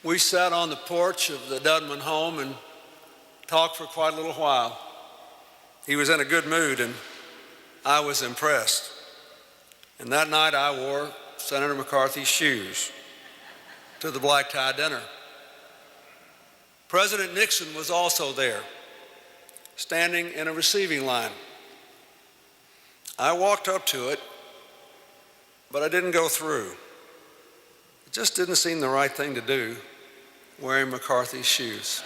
We sat on the porch of the Dudman home and talked for quite a little while. He was in a good mood, and I was impressed. And that night I wore Senator McCarthy's shoes to the black tie dinner. President Nixon was also there, standing in a receiving line. I walked up to it, but I didn't go through. It just didn't seem the right thing to do, wearing McCarthy's shoes.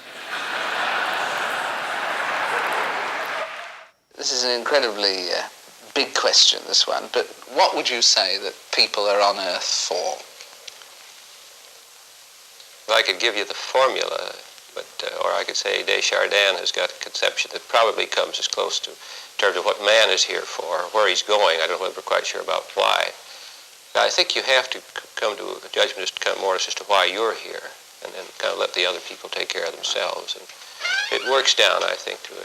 This is an incredibly big question, this one, but what would you say that people are on Earth for? Well, I could give you the formula, but or I could say Desjardins has got a conception that probably comes as close to, in terms of what man is here for, where he's going. I don't know if we're quite sure about why. I think you have to come to a judgment as to kind of more as to why you're here, and then kind of let the other people take care of themselves. And it works down, I think, to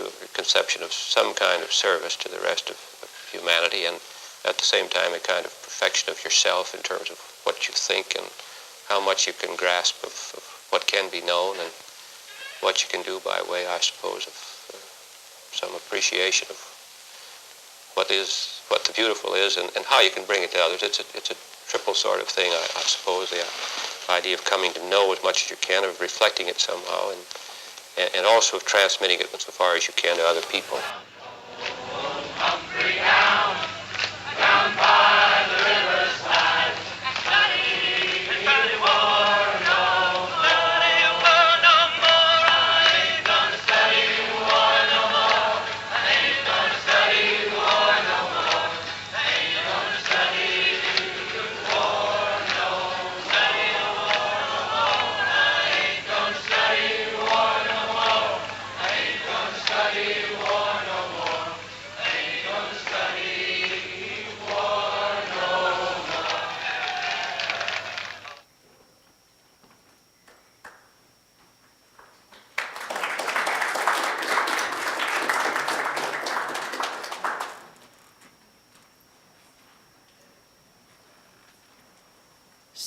a conception of some kind of service to the rest of humanity, and at the same time a kind of perfection of yourself in terms of what you think and how much you can grasp of what can be known and what you can do by way, I suppose, of some appreciation of what the beautiful is, and how you can bring it to others. It's a triple sort of thing, I suppose. The idea of coming to know as much as you can, of reflecting it somehow, and also of transmitting it insofar as you can to other people. Down by the riverside,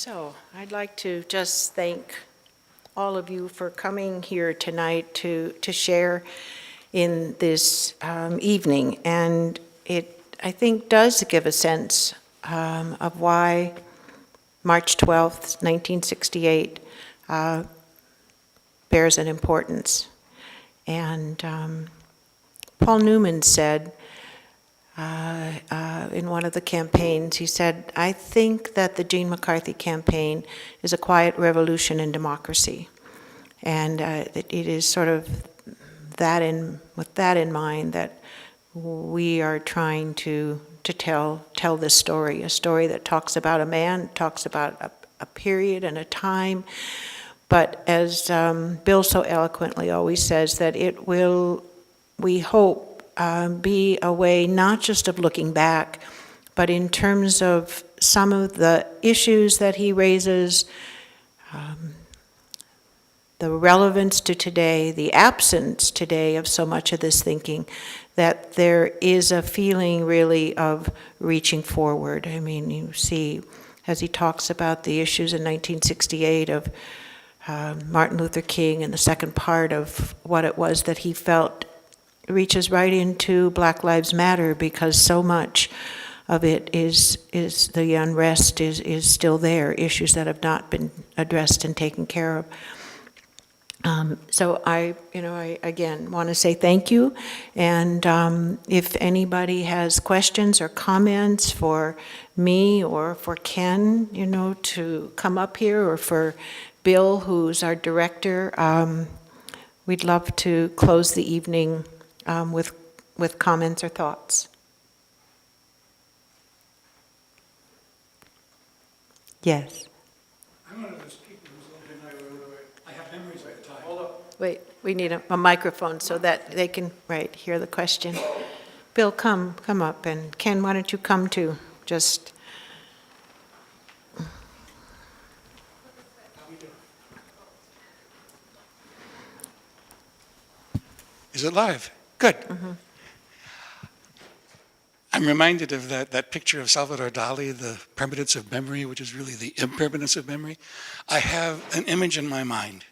So I'd like to just thank all of you for coming here tonight to share in this evening. And it, I think, does give a sense of why March 12th, 1968 bears an importance. And Paul Newman said, in one of the campaigns, he said, "I think that the Gene McCarthy campaign is a quiet revolution in democracy." And it is sort of with that in mind that we are trying to tell this story, a story that talks about a man, talks about a period and a time, but as Bill so eloquently always says, that it will, we hope, be a way not just of looking back, but in terms of some of the issues that he raises, the relevance to today, the absence today of so much of this thinking, that there is a feeling really of reaching forward. I mean, you see, as he talks about the issues in 1968 of Martin Luther King, and the second part of what it was that he felt reaches right into Black Lives Matter, because so much of it is the unrest is still there, issues that have not been addressed and taken care of. So I again want to say thank you, and if anybody has questions or comments for me or for Ken, to come up here, or for Bill, who's our director, we'd love to close the evening with comments or thoughts. Yes. I'm one of those people who's lived in Iowa. I have memories of the time. Hold up. Wait, we need a microphone so that they can hear the question. Bill, come up, and Ken, why don't you come too? Just. Is it live? Good. I'm reminded of that picture of Salvador Dali, the permanence of memory, which is really the impermanence of memory. I have an image in my mind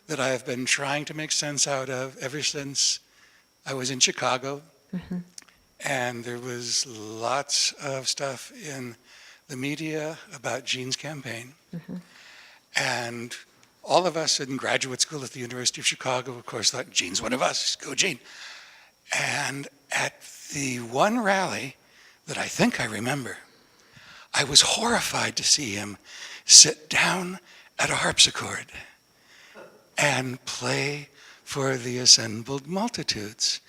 that I have been trying to make sense out of ever since I was in Chicago. And there was lots of stuff in the media about Gene's campaign. And all of us in graduate school at the University of Chicago, of course, thought, Gene's one of us, go Gene. And at the one rally that I think I remember, I was horrified to see him sit down at a harpsichord and play for the assembled multitudes.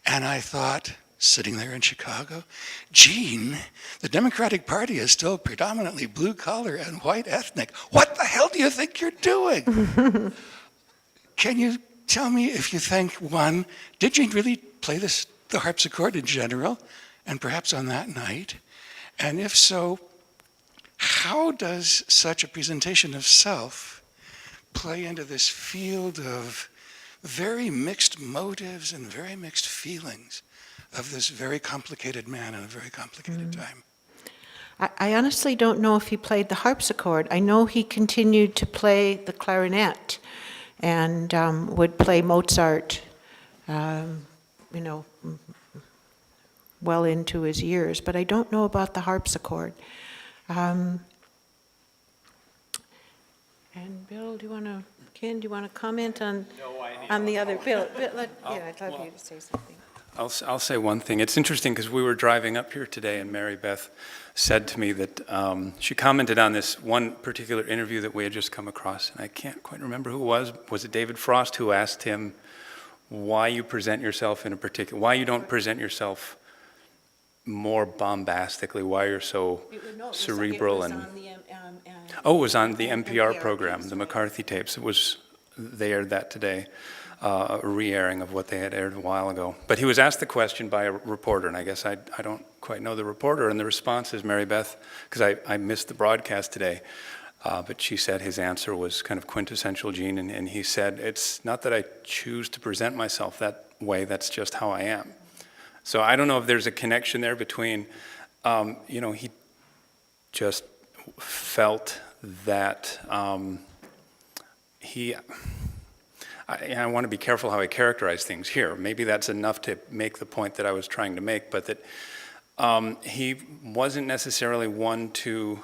And I thought, sitting there in Chicago, Gene, the Democratic Party is still predominantly blue collar and white ethnic. What the hell do you think you're doing? Can you tell me if you think, one, did Gene really play the harpsichord in general, and perhaps on that night? And if so, how does such a presentation of self play into this field of very mixed motives and very mixed feelings of this very complicated man in a very complicated time? I honestly don't know if he played the harpsichord. I know he continued to play the clarinet and would play Mozart, well into his years, but I don't know about the harpsichord. And Bill, Ken, do you want to comment on the other? Bill, I'd love you to say something. I'll say one thing. It's interesting because we were driving up here today and Mary Beth said to me that she commented on this one particular interview that we had just come across, and I can't quite remember who it was. Was it David Frost who asked him why you present yourself in a particular, why you don't present yourself more bombastically, why you're so cerebral and... Oh, it was on the NPR program, the McCarthy tapes. They aired that today. A re-airing of what they had aired a while ago. But he was asked the question by a reporter, and I guess I don't quite know the reporter, and the response is Mary Beth, because I missed the broadcast today, but she said his answer was kind of quintessential Gene, and he said, it's not that I choose to present myself that way, that's just how I am. So I don't know if there's a connection there between, he just felt that I want to be careful how I characterize things here. Maybe that's enough to make the point that I was trying to make, but that he wasn't necessarily one to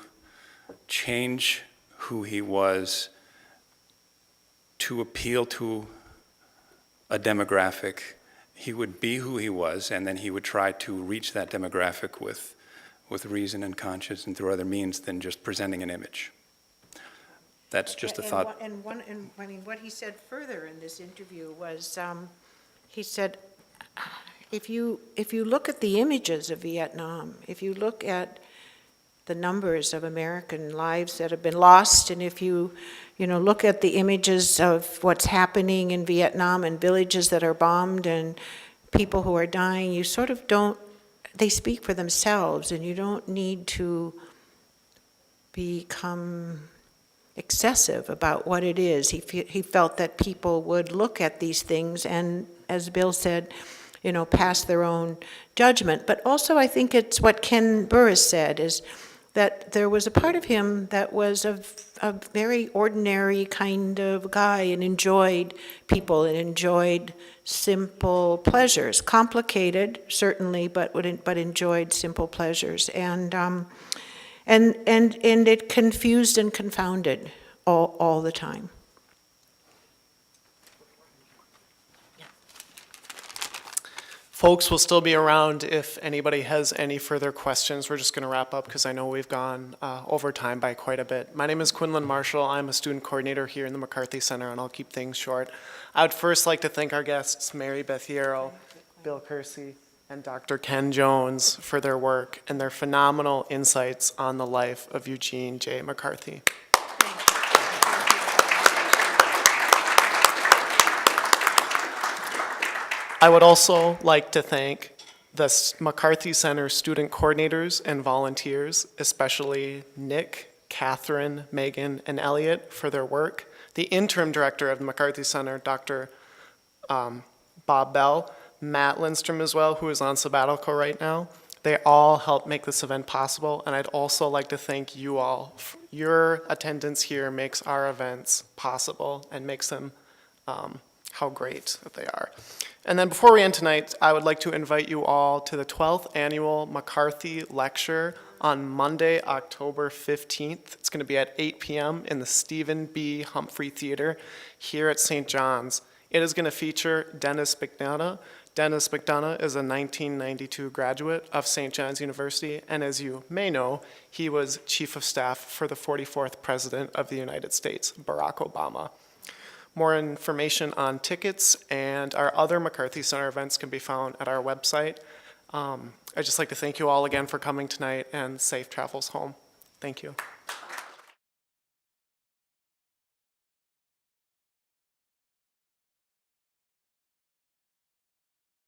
change who he was to appeal to a demographic. He would be who he was, and then he would try to reach that demographic with reason and conscience and through other means than just presenting an image. That's just a thought. What he said further in this interview was, he said, if you look at the images of Vietnam, if you look at the numbers of American lives that have been lost, and if you look at the images of what's happening in Vietnam and villages that are bombed and people who are dying, you sort of don't, they speak for themselves, and you don't need to become excessive about what it is. He felt that people would look at these things and, as Bill said, pass their own judgment. But also I think it's what Ken Burris said, is that there was a part of him that was a very ordinary kind of guy and enjoyed people and enjoyed simple pleasures. Complicated, certainly, but enjoyed simple pleasures. And it confused and confounded all the time. Folks will still be around if anybody has any further questions. We're just going to wrap up because I know we've gone over time by quite a bit. My name is Quinlan Marshall. I'm a student coordinator here in the McCarthy Center, and I'll keep things short. I would first like to thank our guests, Mary Beth Yarrow, Bill Kersey, and Dr. Ken Jones for their work and their phenomenal insights on the life of Eugene J. McCarthy. I would also like to thank the McCarthy Center student coordinators and volunteers, especially Nick, Catherine, Megan, and Elliot for their work. The interim director of the McCarthy Center, Dr. Bob Bell, Matt Lindstrom as well, who is on sabbatical right now. They all helped make this event possible, and I'd also like to thank you all. Your attendance here makes our events possible and makes them how great that they are. And then before we end tonight, I would like to invite you all to the 12th Annual McCarthy Lecture on Monday, October 15th. It's going to be at 8 p.m. in the Stephen B. Humphrey Theater here at St. John's. It is going to feature Dennis McDonough. Dennis McDonough is a 1992 graduate of St. John's University, and as you may know, he was Chief of Staff for the 44th President of the United States, Barack Obama. More information on tickets and our other McCarthy Center events can be found at our website. I'd just like to thank you all again for coming tonight, and safe travels home. Thank you.